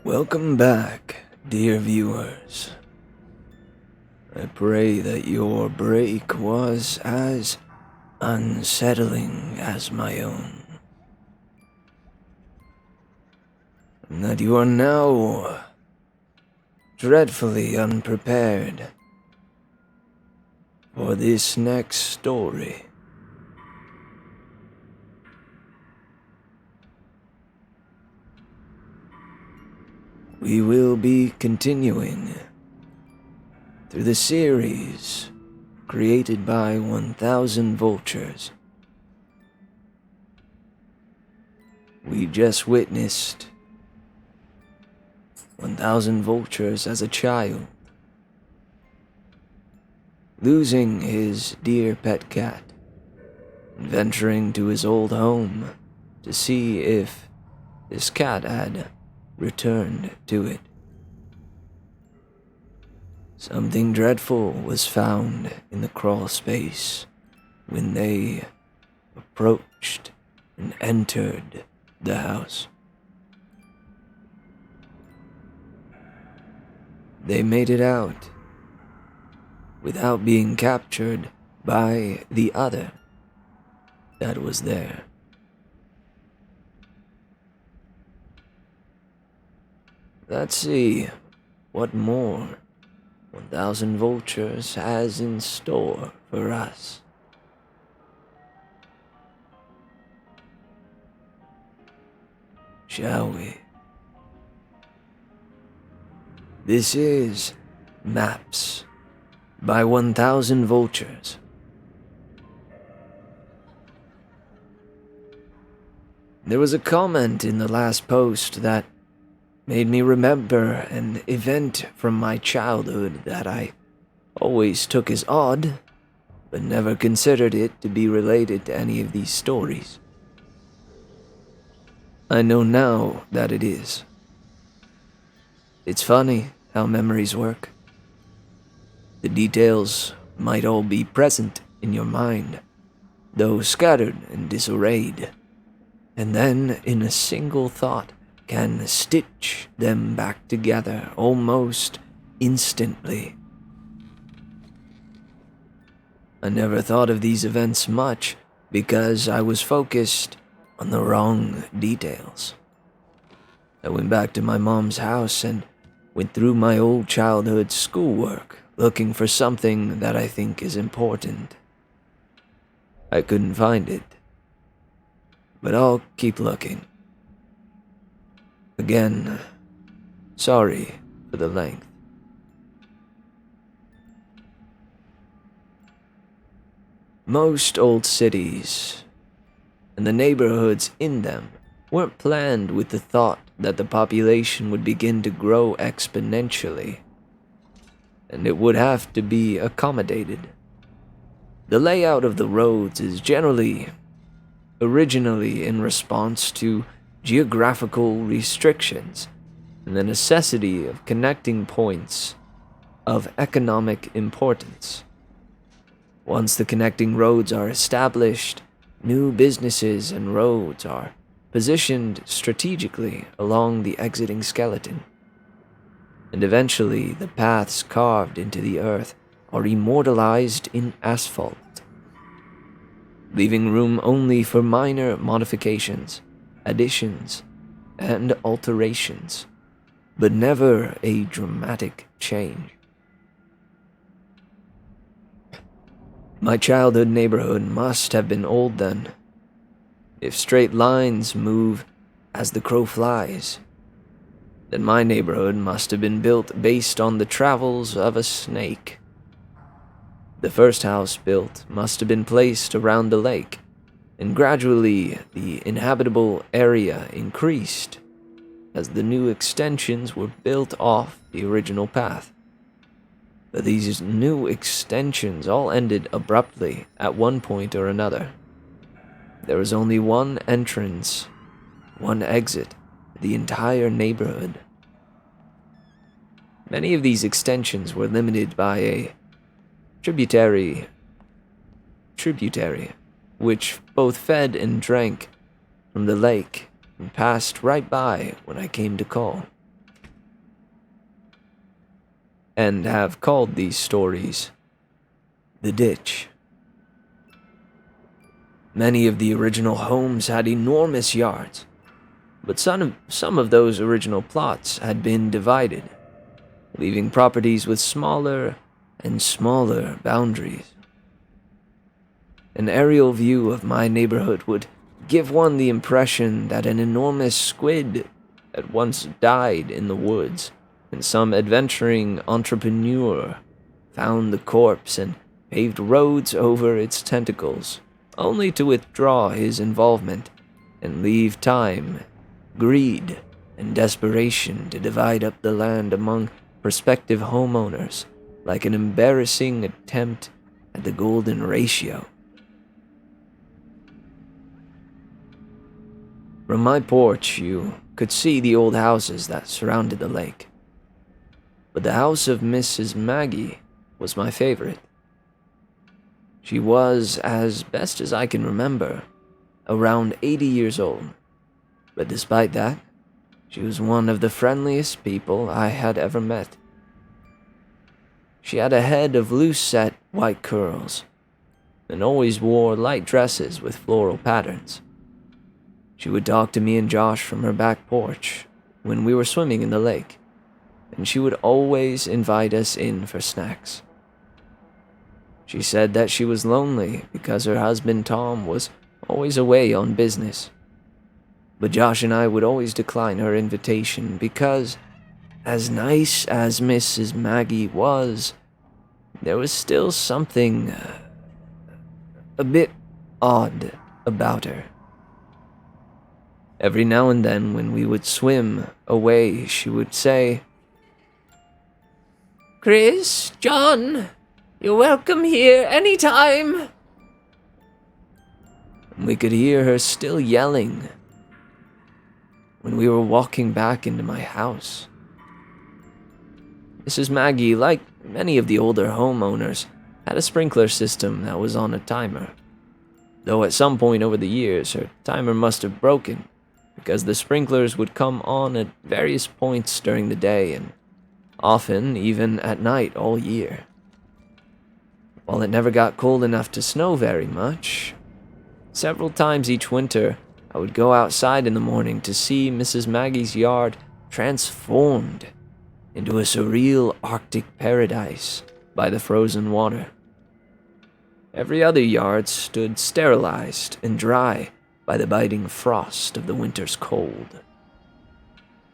Welcome back, dear viewers. I pray that your break was as unsettling as my own, and that you are now dreadfully unprepared for this next story. We will be continuing through the series created by 1000 Vultures. We just witnessed 1000 Vultures as a child losing his dear pet cat and venturing to his old home to see if this cat had returned to it. Something dreadful was found in the crawl space when they approached and entered the house. They made it out without being captured by the other that was there. Let's see what more 1000 Vultures has in store for us. Shall we? This is Maps by 1000 Vultures. There was a comment in the last post that made me remember an event from my childhood that I always took as odd, but never considered it to be related to any of these stories. I know now that it is. It's funny how memories work. The details might all be present in your mind, though scattered and disarrayed, and then in a single thought can stitch them back together almost instantly. I never thought of these events much because I was focused on the wrong details. I went back to my mom's house and went through my old childhood schoolwork looking for something that I think is important. I couldn't find it, but I'll keep looking. Again, sorry for the length. Most old cities and the neighborhoods in them weren't planned with the thought that the population would begin to grow exponentially, and it would have to be accommodated. The layout of the roads is originally in response to geographical restrictions and the necessity of connecting points of economic importance. Once the connecting roads are established, new businesses and roads are positioned strategically along the exiting skeleton, and eventually the paths carved into the earth are immortalized in asphalt, leaving room only for minor modifications, additions, and alterations, but never a dramatic change. My childhood neighborhood must have been old then. If straight lines move as the crow flies, then my neighborhood must have been built based on the travels of a snake. The first house built must have been placed around the lake, and gradually the inhabitable area increased as the new extensions were built off the original path. But these new extensions all ended abruptly at one point or another. There was only one entrance, one exit to the entire neighborhood. Many of these extensions were limited by a tributary, which both fed and drank from the lake and passed right by when I came to call. and have called these stories the ditch. Many of the original homes had enormous yards, but some of those original plots had been divided, leaving properties with smaller and smaller boundaries. An aerial view of my neighborhood would give one the impression that an enormous squid had once died in the woods, and some adventuring entrepreneur found the corpse and paved roads over its tentacles, only to withdraw his involvement and leave time, greed, and desperation to divide up the land among prospective homeowners like an embarrassing attempt at the golden ratio. From my porch, you could see the old houses that surrounded the lake. But the house of Mrs. Maggie was my favorite. She was, as best as I can remember, around 80 years old. But despite that, she was one of the friendliest people I had ever met. She had a head of loose-set white curls, and always wore light dresses with floral patterns. She would talk to me and Josh from her back porch when we were swimming in the lake, and she would always invite us in for snacks. She said that she was lonely because her husband Tom was always away on business. But Josh and I would always decline her invitation because, as nice as Mrs. Maggie was, there was still something a bit odd about her. Every now and then when we would swim away, she would say, "Chris, John, you're welcome here anytime." And we could hear her still yelling when we were walking back into my house. Mrs. Maggie, like many of the older homeowners, had a sprinkler system that was on a timer. Though at some point over the years, her timer must have broken, because the sprinklers would come on at various points during the day and often even at night all year. While it never got cold enough to snow very much, several times each winter I would go outside in the morning to see Mrs. Maggie's yard transformed into a surreal Arctic paradise by the frozen water. Every other yard stood sterilized and dry by the biting frost of the winter's cold.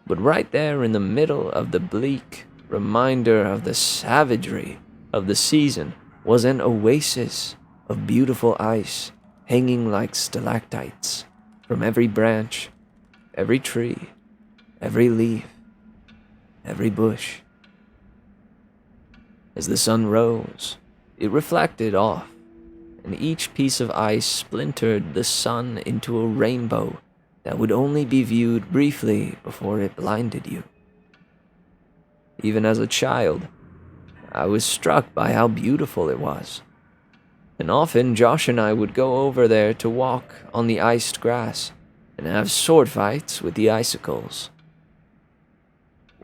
But right there in the middle of the bleak reminder of the savagery of the season was an oasis of beautiful ice hanging like stalactites from every branch, every tree, every leaf, every bush. As the sun rose, it reflected off, and each piece of ice splintered the sun into a rainbow that would only be viewed briefly before it blinded you. Even as a child, I was struck by how beautiful it was, and often Josh and I would go over there to walk on the iced grass and have sword fights with the icicles.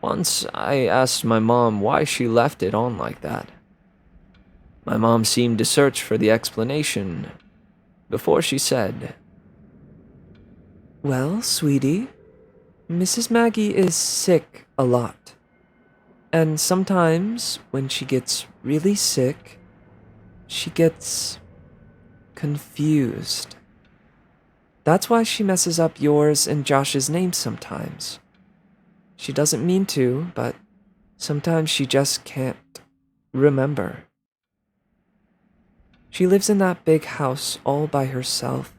Once I asked my mom why she left it on like that. My mom seemed to search for the explanation before she said,
"Well, sweetie, Mrs. Maggie is sick a lot. And sometimes when she gets really sick, she gets confused. That's why she messes up yours and Josh's names sometimes. She doesn't mean to, but sometimes she just can't remember. She lives in that big house all by herself,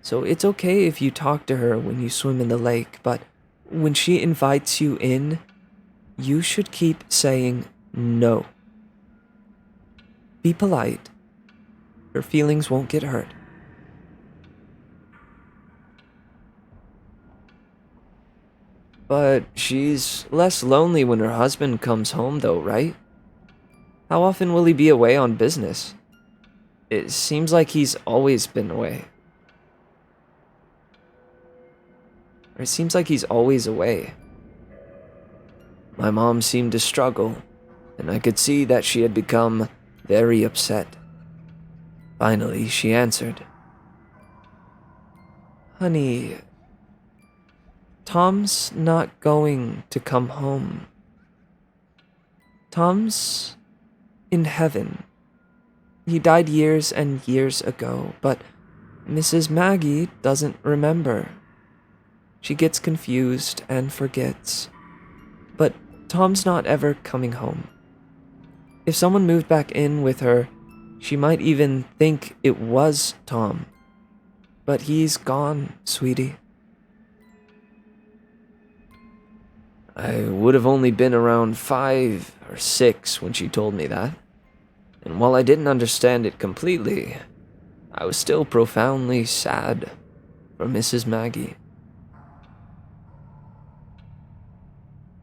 so it's okay if you talk to her when you swim in the lake, but when she invites you in, you should keep saying no. Be polite. Her feelings won't get hurt."
"But she's less lonely when her husband comes home though, right? How often will he be away on business? It seems like he's always been away." Or it seems like he's always away. My mom seemed to struggle, and I could see that she had become very upset. Finally, she answered.
Honey, Tom's not going to come home. Tom's in heaven. He died years and years ago, but Mrs. Maggie doesn't remember. She gets confused and forgets. But Tom's not ever coming home. If someone moved back in with her, she might even think it was Tom. But he's gone, sweetie.
I would have only been around 5 or 6 when she told me that, and while I didn't understand it completely, I was still profoundly sad for Mrs. Maggie.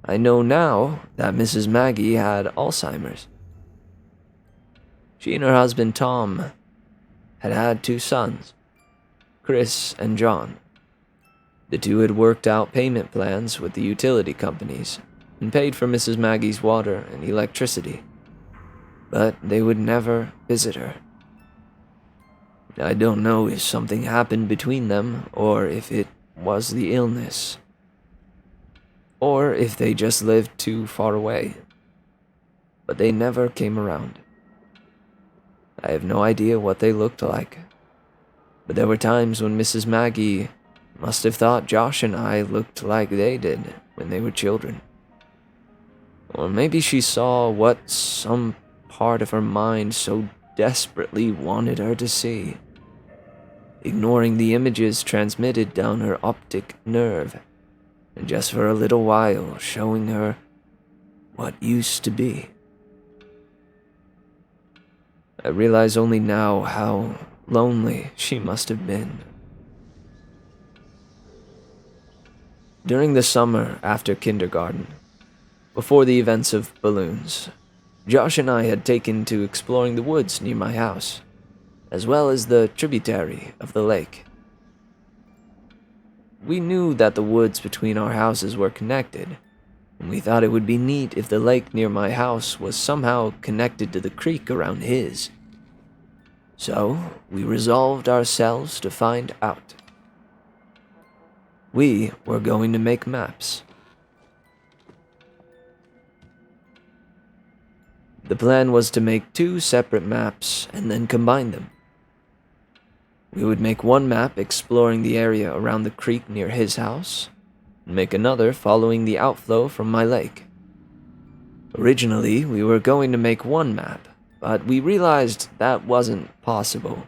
I know now that Mrs. Maggie had Alzheimer's. She and her husband Tom had had 2 sons, Chris and John. The two had worked out payment plans with the utility companies and paid for Mrs. Maggie's water and electricity, but they would never visit her. I don't know if something happened between them, or if it was the illness, or if they just lived too far away, but they never came around. I have no idea what they looked like, but there were times when Mrs. Maggie must have thought Josh and I looked like they did when they were children. Or maybe she saw what some part of her mind so desperately wanted her to see, ignoring the images transmitted down her optic nerve, and just for a little while showing her what used to be. I realize only now how lonely she must have been. During the summer after kindergarten, before the events of balloons, Josh and I had taken to exploring the woods near my house, as well as the tributary of the lake. We knew that the woods between our houses were connected, and we thought it would be neat if the lake near my house was somehow connected to the creek around his. So, we resolved ourselves to find out. We were going to make maps. The plan was to make 2 separate maps and then combine them. We would make one map exploring the area around the creek near his house, and make another following the outflow from my lake. Originally, we were going to make one map, but we realized that wasn't possible,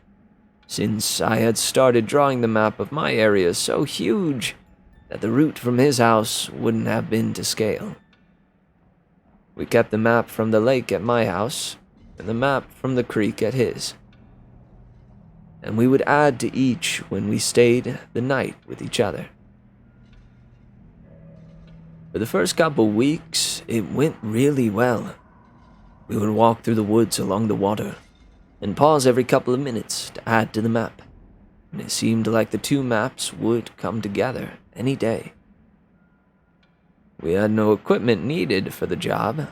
since I had started drawing the map of my area so huge that the route from his house wouldn't have been to scale. We kept the map from the lake at my house, and the map from the creek at his. And we would add to each when we stayed the night with each other. For the first couple weeks, it went really well. We would walk through the woods along the water, and pause every couple of minutes to add to the map, and it seemed like the 2 maps would come together any day. We had no equipment needed for the job,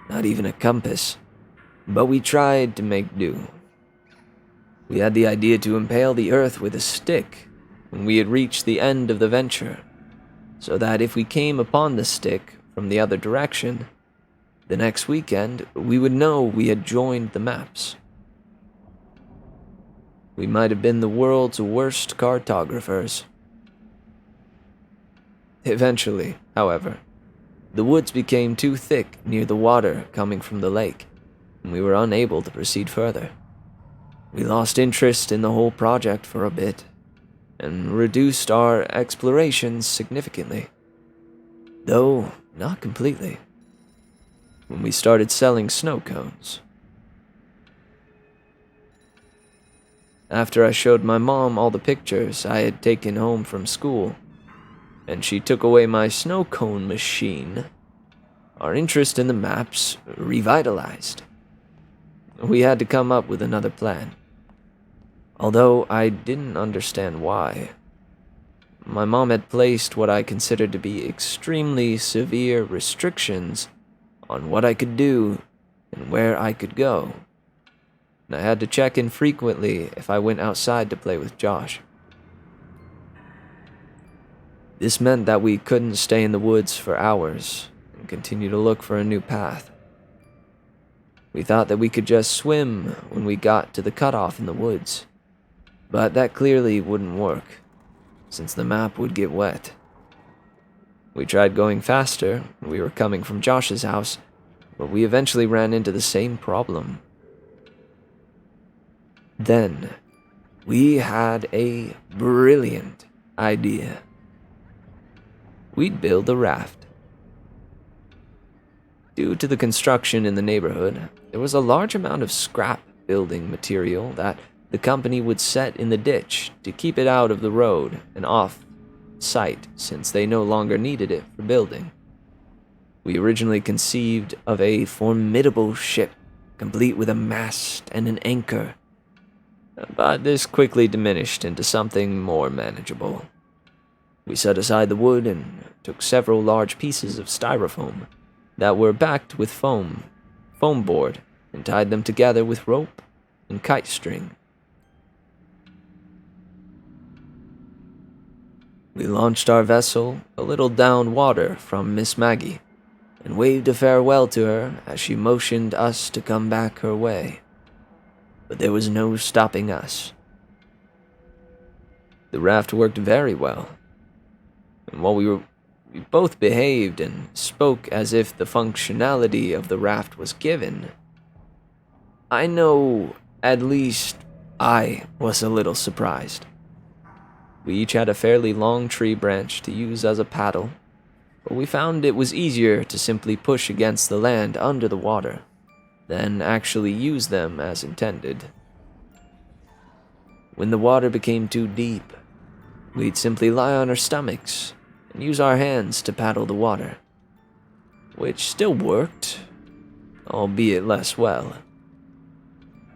not even a compass, but we tried to make do. We had the idea to impale the earth with a stick when we had reached the end of the venture, so that if we came upon the stick from the other direction, the next weekend we would know we had joined the maps. We might have been the world's worst cartographers. Eventually, however, the woods became too thick near the water coming from the lake, and we were unable to proceed further. We lost interest in the whole project for a bit, and reduced our explorations significantly, though not completely, when we started selling snow cones. After I showed my mom all the pictures I had taken home from school, and she took away my snow cone machine, our interest in the maps revitalized. We had to come up with another plan, although I didn't understand why. My mom had placed what I considered to be extremely severe restrictions on what I could do and where I could go. And I had to check in frequently if I went outside to play with Josh. This meant that we couldn't stay in the woods for hours and continue to look for a new path. We thought that we could just swim when we got to the cutoff in the woods, but that clearly wouldn't work, since the map would get wet. We tried going faster when we were coming from Josh's house, but we eventually ran into the same problem. Then, we had a brilliant idea. We'd build a raft. Due to the construction in the neighborhood, there was a large amount of scrap building material that the company would set in the ditch to keep it out of the road and off site, since they no longer needed it for building. We originally conceived of a formidable ship, complete with a mast and an anchor, but this quickly diminished into something more manageable. We set aside the wood and took several large pieces of styrofoam that were backed with foam board, and tied them together with rope and kite string. We launched our vessel a little down water from Miss Maggie, and waved a farewell to her as she motioned us to come back her way. But there was no stopping us. The raft worked very well, and while we both behaved and spoke as if the functionality of the raft was given, I know at least I was a little surprised. We each had a fairly long tree branch to use as a paddle, but we found it was easier to simply push against the land under the water than actually use them as intended. When the water became too deep, we'd simply lie on our stomachs and use our hands to paddle the water, which still worked, albeit less well.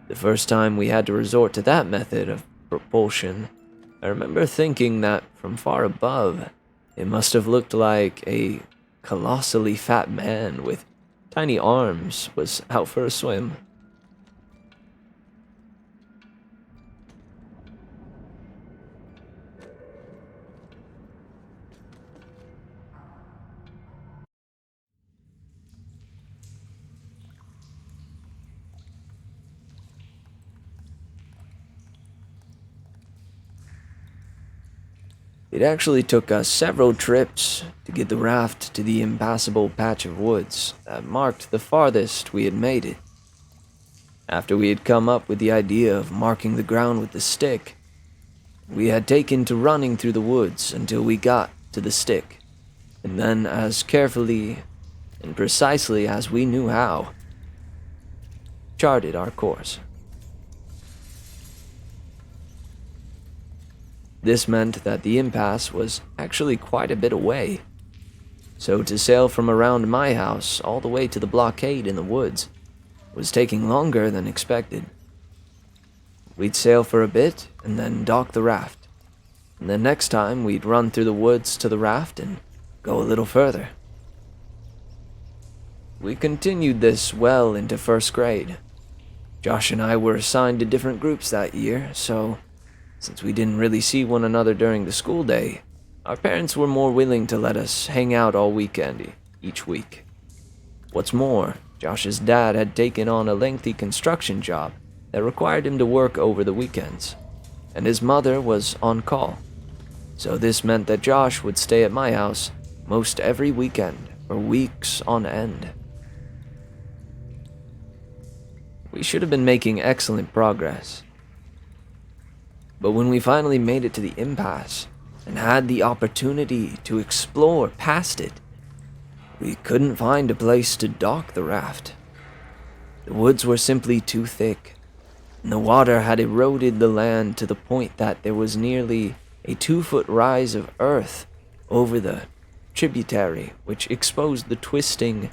The first time we had to resort to that method of propulsion, I remember thinking that from far above, it must have looked like a colossally fat man with tiny arms was out for a swim. It actually took us several trips to get the raft to the impassable patch of woods that marked the farthest we had made it. After we had come up with the idea of marking the ground with the stick, we had taken to running through the woods until we got to the stick, and then as carefully and precisely as we knew how, charted our course. This meant that the impasse was actually quite a bit away, so to sail from around my house all the way to the blockade in the woods was taking longer than expected. We'd sail for a bit and then dock the raft, and then next time we'd run through the woods to the raft and go a little further. We continued this well into first grade. Josh and I were assigned to different groups that year, so since we didn't really see one another during the school day, our parents were more willing to let us hang out all weekend each week. What's more, Josh's dad had taken on a lengthy construction job that required him to work over the weekends, and his mother was on call. So this meant that Josh would stay at my house most every weekend for weeks on end. We should have been making excellent progress. But when we finally made it to the impasse and had the opportunity to explore past it, we couldn't find a place to dock the raft. The woods were simply too thick, and the water had eroded the land to the point that there was nearly a 2-foot rise of earth over the tributary, which exposed the twisting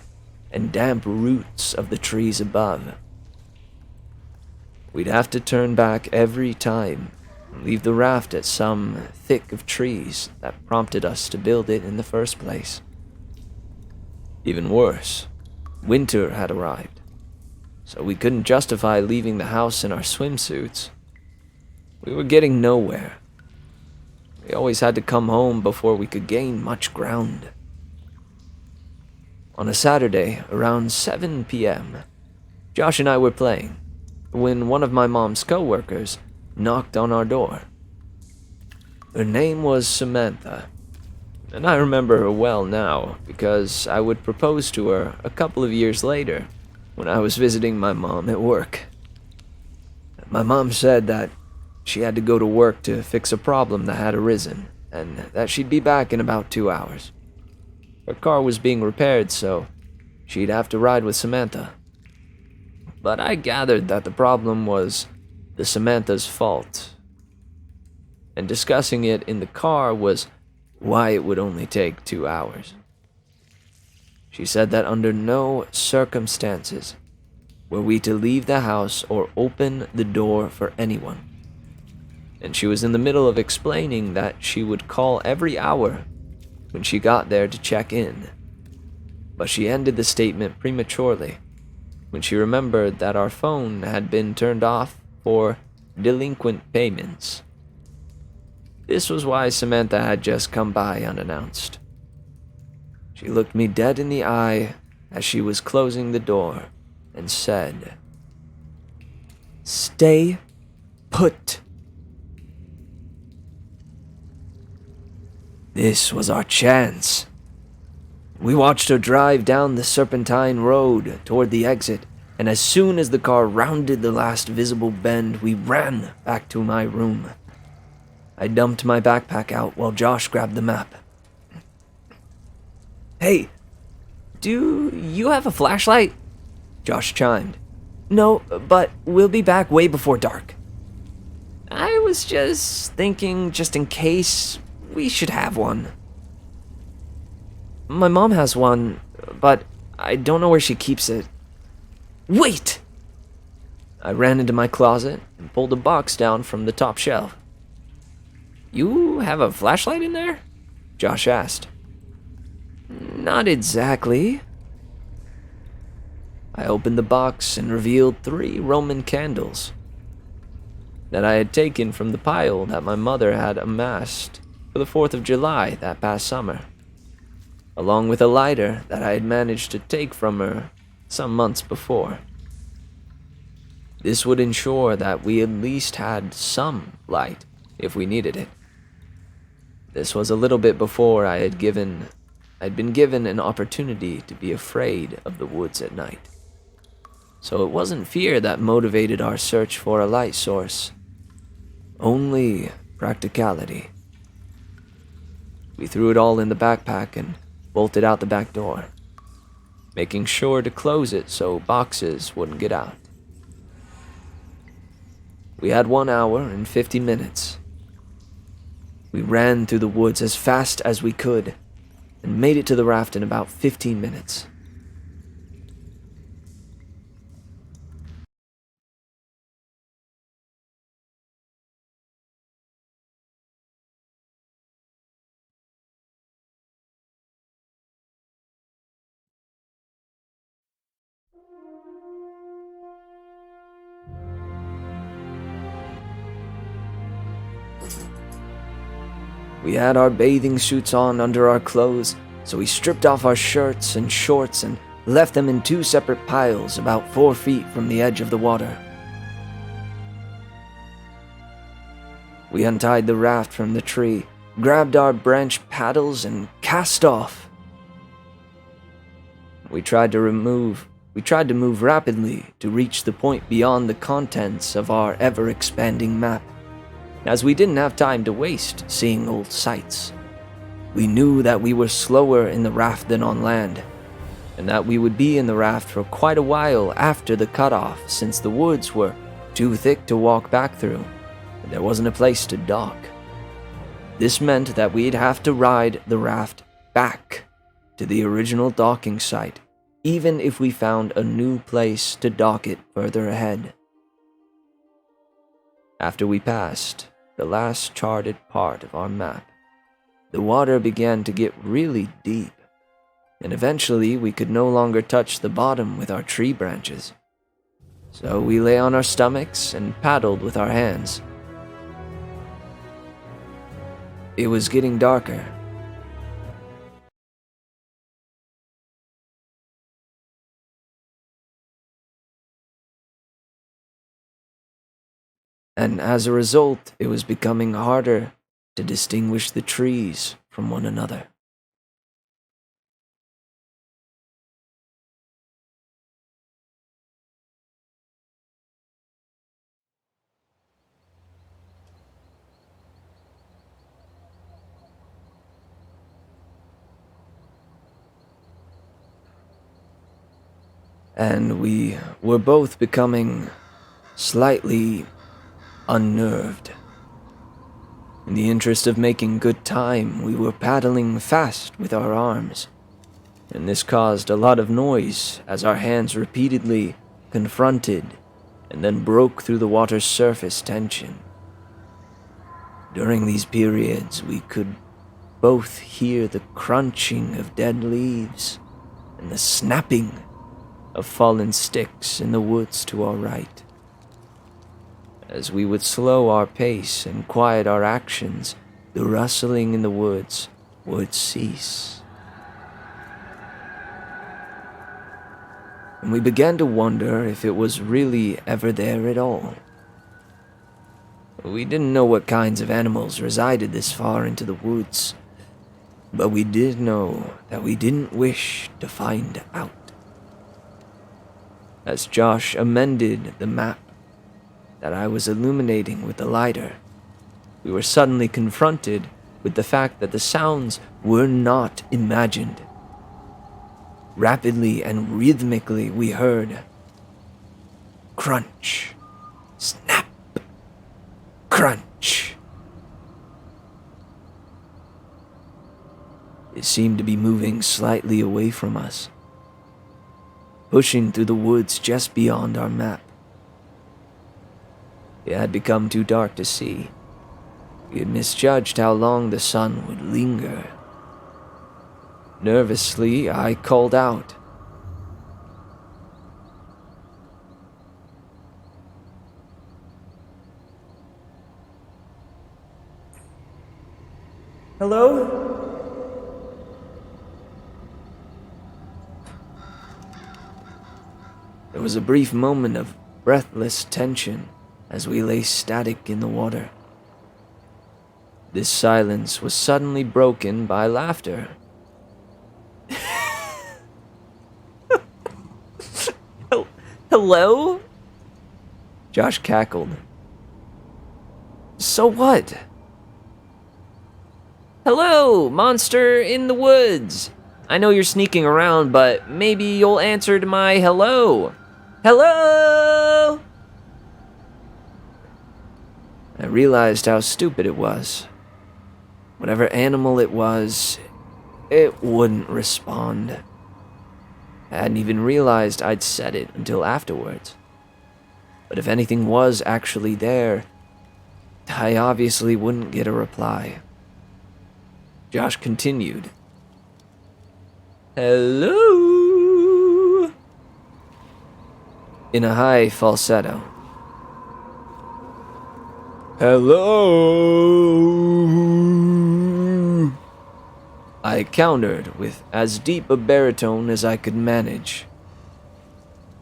and damp roots of the trees above. We'd have to turn back every time and leave the raft at some thick of trees that prompted us to build it in the first place. Even worse, winter had arrived, so we couldn't justify leaving the house in our swimsuits. We were getting nowhere. We always had to come home before we could gain much ground. On a Saturday, around 7 p.m., Josh and I were playing when one of my mom's co-workers knocked on our door. Her name was Samantha, and I remember her well now because I would propose to her a couple of years later when I was visiting my mom at work. My mom said that she had to go to work to fix a problem that had arisen, and that she'd be back in about 2 hours. Her car was being repaired, so she'd have to ride with Samantha. But I gathered that the problem was the Samantha's fault, and discussing it in the car was why it would only take 2 hours. She said that under no circumstances were we to leave the house or open the door for anyone. And she was in the middle of explaining that she would call every hour when she got there to check in. But she ended the statement prematurely when she remembered that our phone had been turned off for delinquent payments. This was why Samantha had just come by unannounced. She looked me dead in the eye as she was closing the door and said, "Stay put." This was our chance. We watched her drive down the serpentine road toward the exit, and as soon as the car rounded the last visible bend, we ran back to my room. I dumped my backpack out while Josh grabbed the map. "Hey, do you have a flashlight?" Josh chimed. "No, but we'll be back way before dark." "I was just thinking, just in case, we should have one." "My mom has one, but I don't know where she keeps it." "Wait!" I ran into my closet and pulled a box down from the top shelf. "You have a flashlight in there?" Josh asked. "Not exactly." I opened the box and revealed 3 Roman candles that I had taken from the pile that my mother had amassed for the 4th of July that past summer, along with a lighter that I had managed to take from her some months before. This would ensure that we at least had some light if we needed it. This was a little bit before I'd been given an opportunity to be afraid of the woods at night. So it wasn't fear that motivated our search for a light source, only practicality. We threw it all in the backpack and bolted out the back door, making sure to close it so boxes wouldn't get out. We had 1 hour and 50 minutes. We ran through the woods as fast as we could and made it to the raft in about 15 minutes. We had our bathing suits on under our clothes, so we stripped off our shirts and shorts and left them in 2 separate piles about 4 feet from the edge of the water. We untied the raft from the tree, grabbed our branch paddles, and cast off. We tried to move rapidly to reach the point beyond the contents of our ever-expanding map, as we didn't have time to waste seeing old sights. We knew that we were slower in the raft than on land, and that we would be in the raft for quite a while after the cutoff, since the woods were too thick to walk back through, and there wasn't a place to dock. This meant that we'd have to ride the raft back to the original docking site, even if we found a new place to dock it further ahead. After we passed the last charted part of our map, the water began to get really deep, and eventually we could no longer touch the bottom with our tree branches. So we lay on our stomachs and paddled with our hands. It was getting darker. And as a result, it was becoming harder to distinguish the trees from one another. And we were both becoming slightly unnerved. In the interest of making good time, we were paddling fast with our arms, and this caused a lot of noise as our hands repeatedly confronted and then broke through the water's surface tension. During these periods, we could both hear the crunching of dead leaves and the snapping of fallen sticks in the woods to our right. As we would slow our pace and quiet our actions, the rustling in the woods would cease. And we began to wonder if it was really ever there at all. We didn't know what kinds of animals resided this far into the woods, but we did know that we didn't wish to find out. As Josh amended the map that I was illuminating with the lighter, we were suddenly confronted with the fact that the sounds were not imagined. Rapidly and rhythmically we heard crunch, snap, crunch. It seemed to be moving slightly away from us, pushing through the woods just beyond our map. It had become too dark to see. We had misjudged how long the sun would linger. Nervously, I called out.
Hello?
There was a brief moment of breathless tension as we lay static in the water. This silence was suddenly broken by laughter.
Hello?
Josh cackled. So what?
Hello, monster in the woods. I know you're sneaking around, but maybe you'll answer to my hello. Hello?
I realized how stupid it was. Whatever animal it was, it wouldn't respond. I hadn't even realized I'd said it until afterwards. But if anything was actually there, I obviously wouldn't get a reply. Josh continued.
Hello?
In a high falsetto. Hello? I countered with as deep a baritone as I could manage.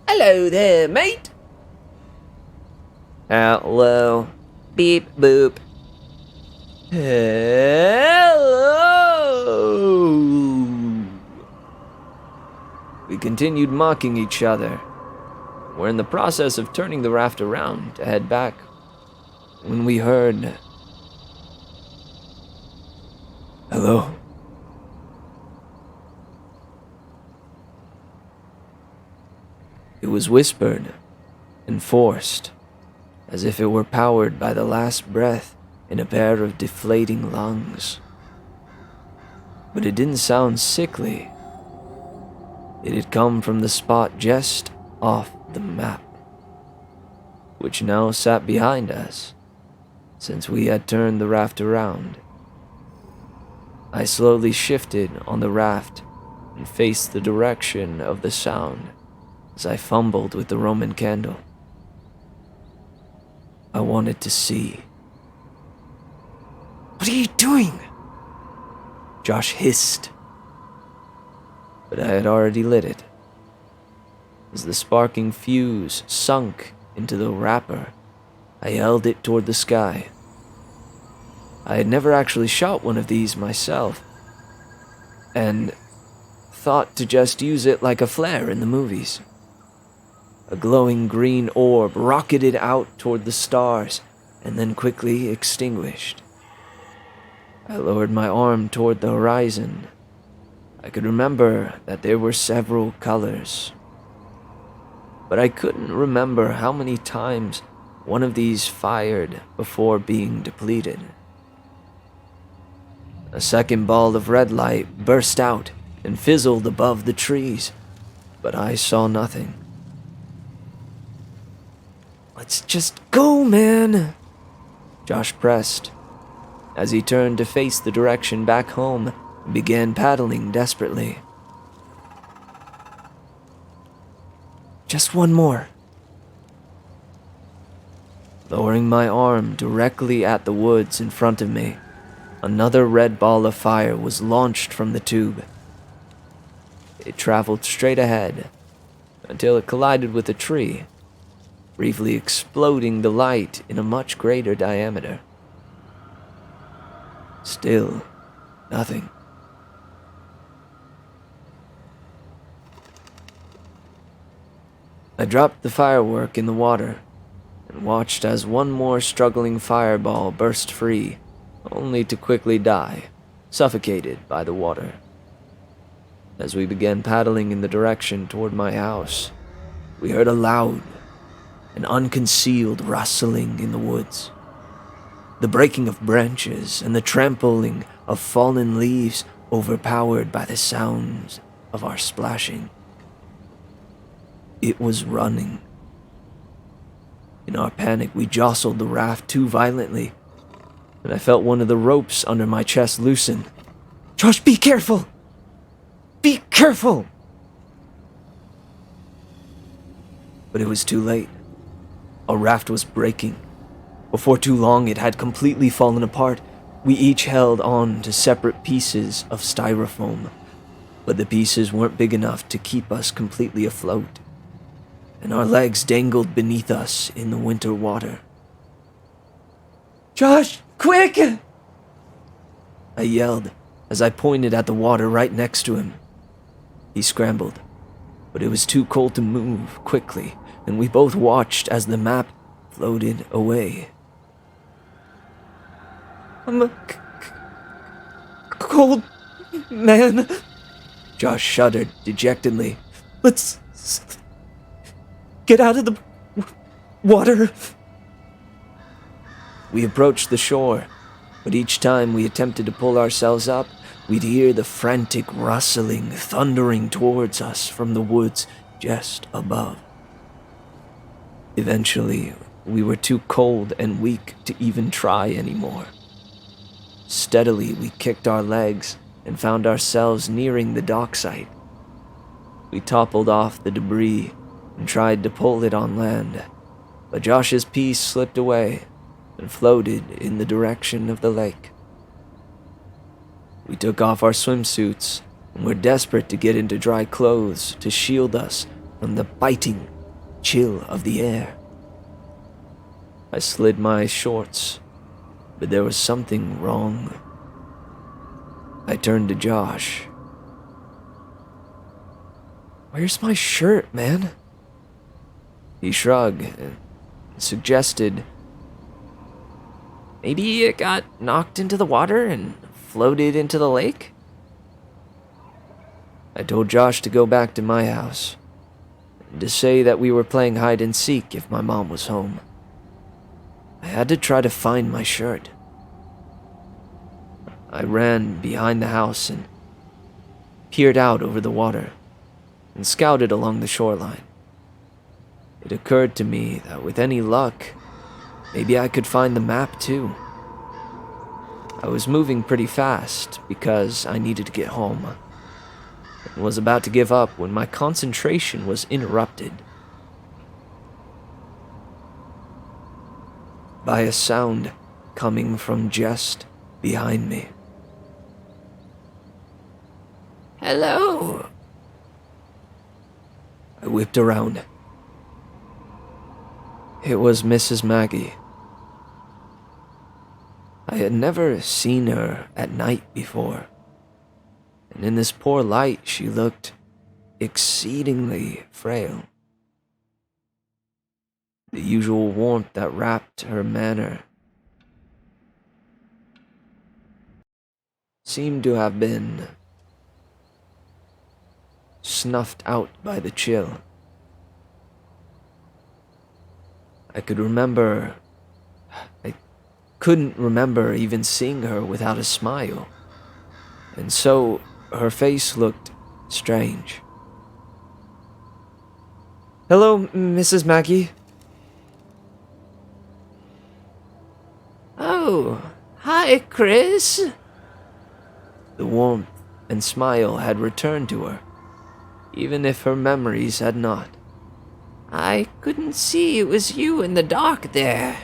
Hello there, mate.
Hello.
Beep boop.
Hello. We continued mocking each other. We're in the process of turning the raft around to head back when we heard... Hello? It was whispered and forced, as if it were powered by the last breath in a pair of deflating lungs. But it didn't sound sickly. It had come from the spot just off the map, which now sat behind us, since we had turned the raft around. I slowly shifted on the raft and faced the direction of the sound as I fumbled with the Roman candle. I wanted to see.
What are you doing?
Josh hissed. But I had already lit it. As the sparking fuse sunk into the wrapper, I held it toward the sky. I had never actually shot one of these myself, and thought to just use it like a flare in the movies. A glowing green orb rocketed out toward the stars and then quickly extinguished. I lowered my arm toward the horizon. I could remember that there were several colors, but I couldn't remember how many times one of these fired before being depleted. A second ball of red light burst out and fizzled above the trees, but I saw nothing.
Let's just go, man.
Josh pressed, as he turned to face the direction back home and began paddling desperately.
Just one more.
Lowering my arm directly at the woods in front of me, another red ball of fire was launched from the tube. It traveled straight ahead until it collided with a tree, briefly exploding the light in a much greater diameter. Still, nothing. I dropped the firework in the water and watched as one more struggling fireball burst free, only to quickly die, suffocated by the water. As we began paddling in the direction toward my house, we heard a loud and unconcealed rustling in the woods. The breaking of branches and the trampling of fallen leaves overpowered by the sounds of our splashing. It was running. In our panic, we jostled the raft too violently, and I felt one of the ropes under my chest loosen.
Josh, be careful! Be careful!
But it was too late. Our raft was breaking. Before too long, it had completely fallen apart. We each held on to separate pieces of styrofoam, but the pieces weren't big enough to keep us completely afloat, and our legs dangled beneath us in the winter water.
Josh, quick!
I yelled as I pointed at the water right next to him. He scrambled, but it was too cold to move quickly, and we both watched as the map floated away.
I'm a cold man.
Josh shuddered dejectedly.
Let's get out of the water.
We approached the shore, but each time we attempted to pull ourselves up, we'd hear the frantic rustling thundering towards us from the woods just above. Eventually, we were too cold and weak to even try anymore. Steadily, we kicked our legs and found ourselves nearing the dock site. We toppled off the debris and tried to pull it on land, but Josh's piece slipped away and floated in the direction of the lake. We took off our swimsuits and were desperate to get into dry clothes to shield us from the biting chill of the air. I slid my shorts, but there was something wrong. I turned to Josh.
Where's my shirt, man?
He shrugged and suggested, maybe it got knocked into the water and floated into the lake? I told Josh to go back to my house and to say that we were playing hide and seek if my mom was home. I had to try to find my shirt. I ran behind the house and peered out over the water and scouted along the shoreline. It occurred to me that with any luck, maybe I could find the map too. I was moving pretty fast because I needed to get home, and was about to give up when my concentration was interrupted. by a sound coming from just behind me. "Hello!" I whipped around. It was Mrs. Maggie. I had never seen her at night before, and in this poor light she looked exceedingly frail. The usual warmth that wrapped her manner seemed to have been snuffed out by the chill. I couldn't remember even seeing her without a smile, and so her face looked strange. "Hello, Mrs. Maggie." "Oh, hi, Chris." The warmth and smile had returned to her, even if her memories had not. "I couldn't see it was you in the dark there."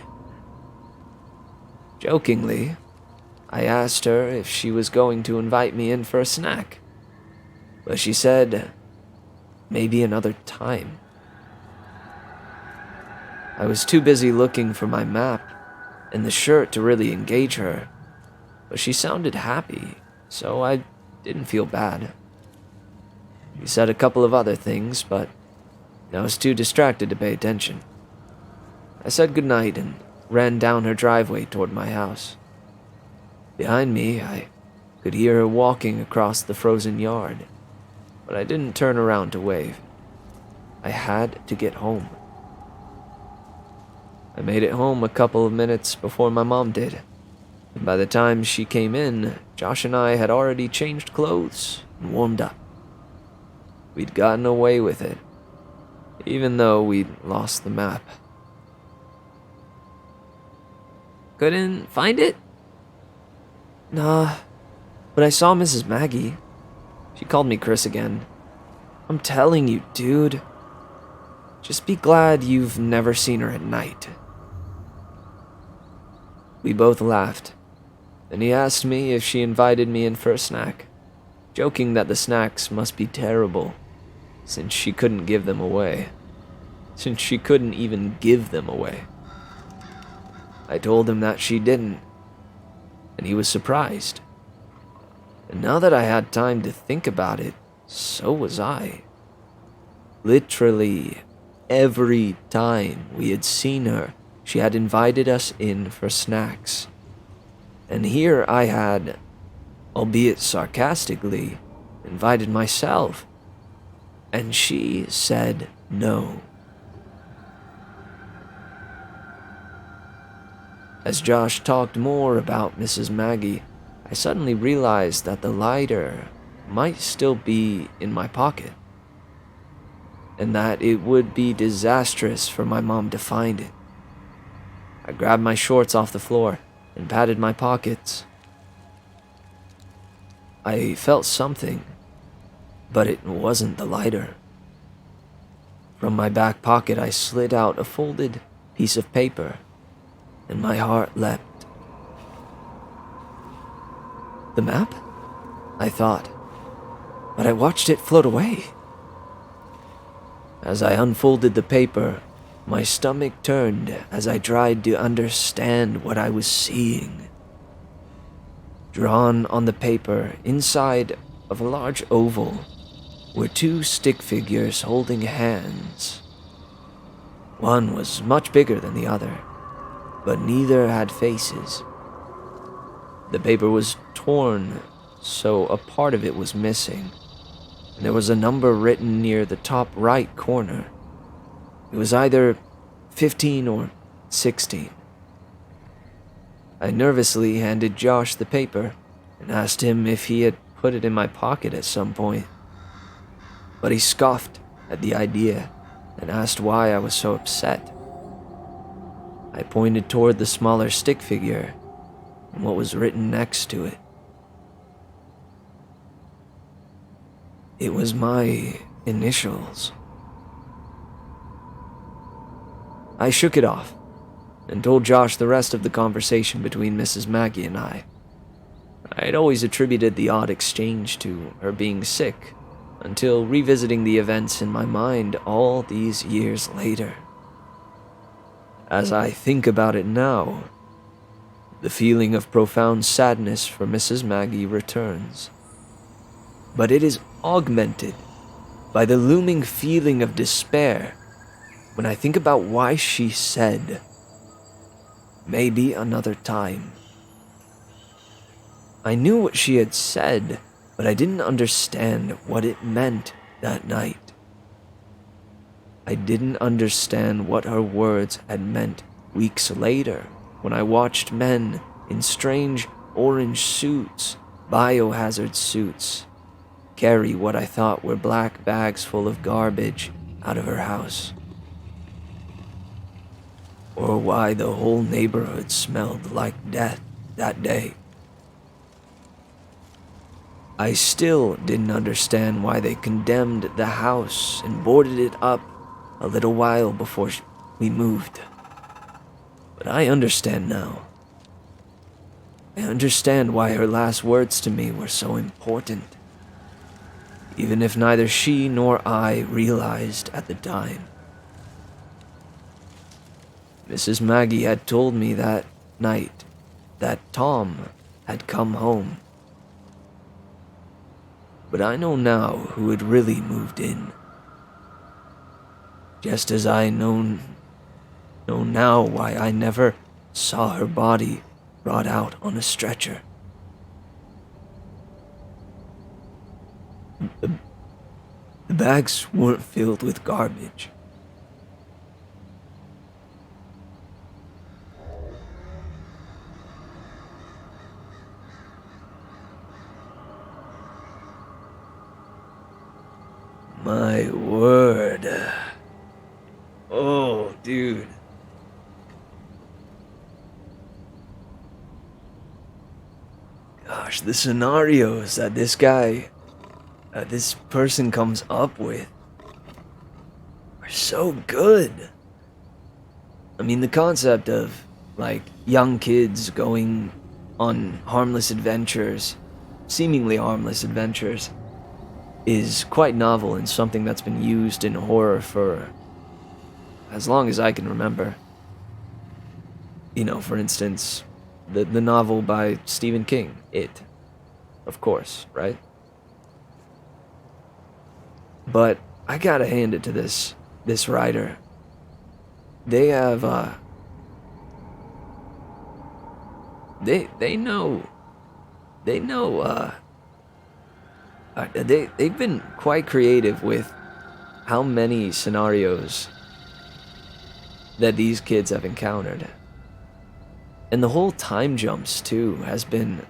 Jokingly, I asked her if she was going to invite me in for a snack, but she said maybe another time. I was too busy looking for my map and the shirt to really engage her, but she sounded happy, so I didn't feel bad. She said a couple of other things, but I was too distracted to pay attention. I said goodnight and ran down her driveway toward my house. Behind me, I could hear her walking across the frozen yard, but I didn't turn around to wave. I had to get home. I made it home a couple of minutes before my mom did, and by the time she came in, Josh and I had already changed clothes and warmed up. We'd gotten away with it, even though we'd lost the map. "Couldn't find it?" "Nah, but I saw Mrs. Maggie. She called me Chris again. I'm telling you, dude. Just be glad you've never seen her at night." We both laughed, and he asked me if she invited me in for a snack, joking that the snacks must be terrible, since she couldn't give them away. Since she couldn't even give them away. I told him that she didn't, and he was surprised. And now that I had time to think about it, so was I. Literally every time we had seen her, she had invited us in for snacks. And here I had, albeit sarcastically, invited myself, and she said no. As Josh talked more about Mrs. Maggie, I suddenly realized that the lighter might still be in my pocket, and that it would be disastrous for my mom to find it. I grabbed my shorts off the floor and patted my pockets. I felt something, but it wasn't the lighter. From my back pocket, I slid out a folded piece of paper, and my heart leapt. The map? I thought, but I watched it float away. As I unfolded the paper, my stomach turned as I tried to understand what I was seeing. Drawn on the paper, inside of a large oval, were two stick figures holding hands. One was much bigger than the other, but neither had faces. The paper was torn, so a part of it was missing, and there was a number written near the top right corner. It was either 15 or 16. I nervously handed Josh the paper and asked him if he had put it in my pocket at some point. But he scoffed at the idea and asked why I was so upset. I pointed toward the smaller stick figure and what was written next to it. It was my initials. I shook it off and told Josh the rest of the conversation between Mrs. Maggie and I. I had always attributed the odd exchange to her being sick, until revisiting the events in my mind all these years later. As I think about it now, the feeling of profound sadness for Mrs. Maggie returns. But it is augmented by the looming feeling of despair when I think about why she said, "Maybe another time." I knew what she had said, but I didn't understand what it meant that night. I didn't understand what her words had meant weeks later when I watched men in strange orange suits, biohazard suits, carry what I thought were black bags full of garbage out of her house. Or why the whole neighborhood smelled like death that day. I still didn't understand why they condemned the house and boarded it up a little while before we moved. But I understand now. I understand why her last words to me were so important, even if neither she nor I realized at the time. Mrs. Maggie had told me that night that Tom had come home. But I know now who had really moved in. Just as I know now why I never saw her body brought out on a stretcher. The bags weren't filled with garbage. My word. Oh, dude. Gosh, the scenarios that this person comes up with are so good. I mean, the concept of, like, young kids going on harmless adventures, seemingly harmless adventures, is quite novel and something that's been used in horror for as long as I can remember. You know, for instance, the novel by Stephen King, It, of course, right? But I gotta hand it to this writer. They have they know they've been quite creative with how many scenarios that these kids have encountered. And the whole time jumps too has been,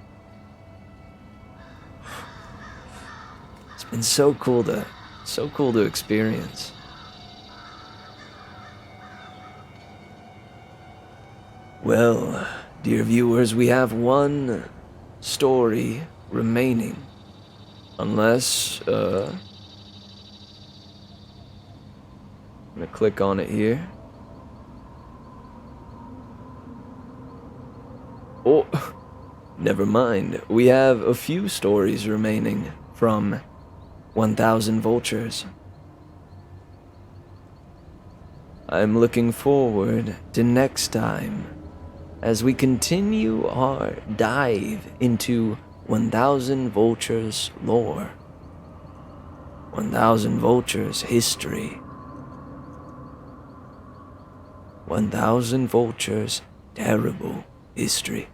it's been so cool to experience. Well, dear viewers, we have one story remaining. Unless, I'm gonna click on it here. Oh, never mind. We have a few stories remaining from 1000 Vultures. I'm looking forward to next time as we continue our dive into 1000 Vultures lore, 1000 Vultures history, 1000 Vultures terrible history.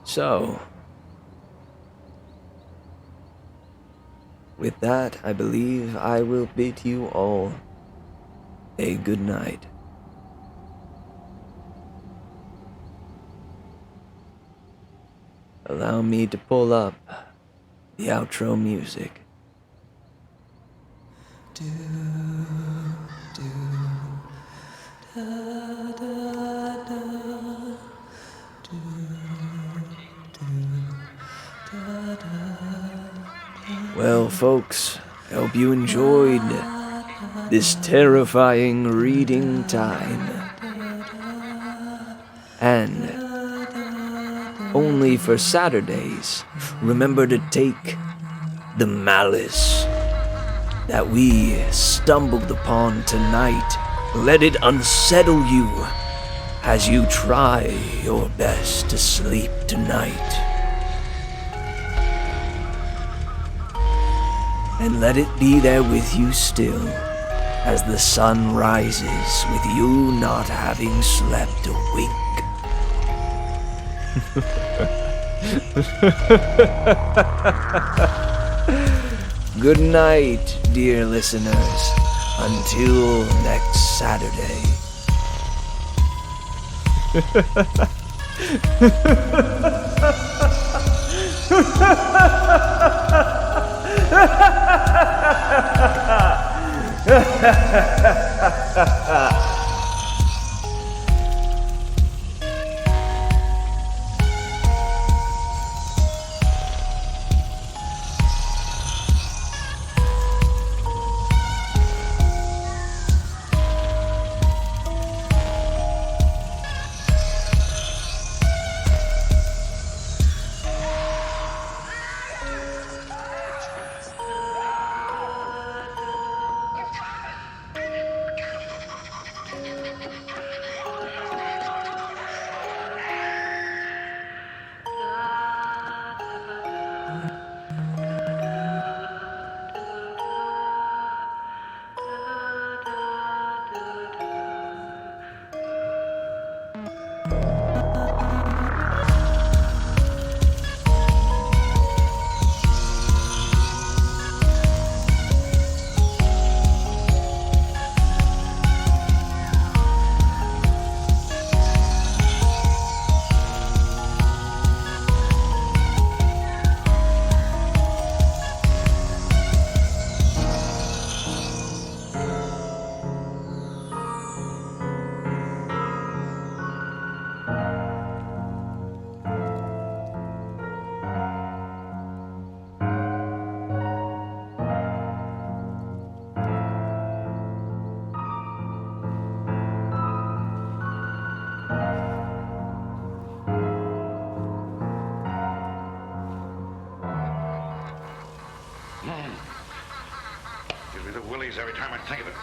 So, with that, I believe I will bid you all a good night. Allow me to pull up the outro music. Well, folks, I hope you enjoyed this terrifying reading time. And only for Saturdays, remember to take the malice that we stumbled upon tonight. Let it unsettle you as you try your best to sleep tonight. And let it be there with you still as the sun rises with you not having slept a wink. Good night, dear listeners. Until next Saturday.
Gives me the willies every time I think of it.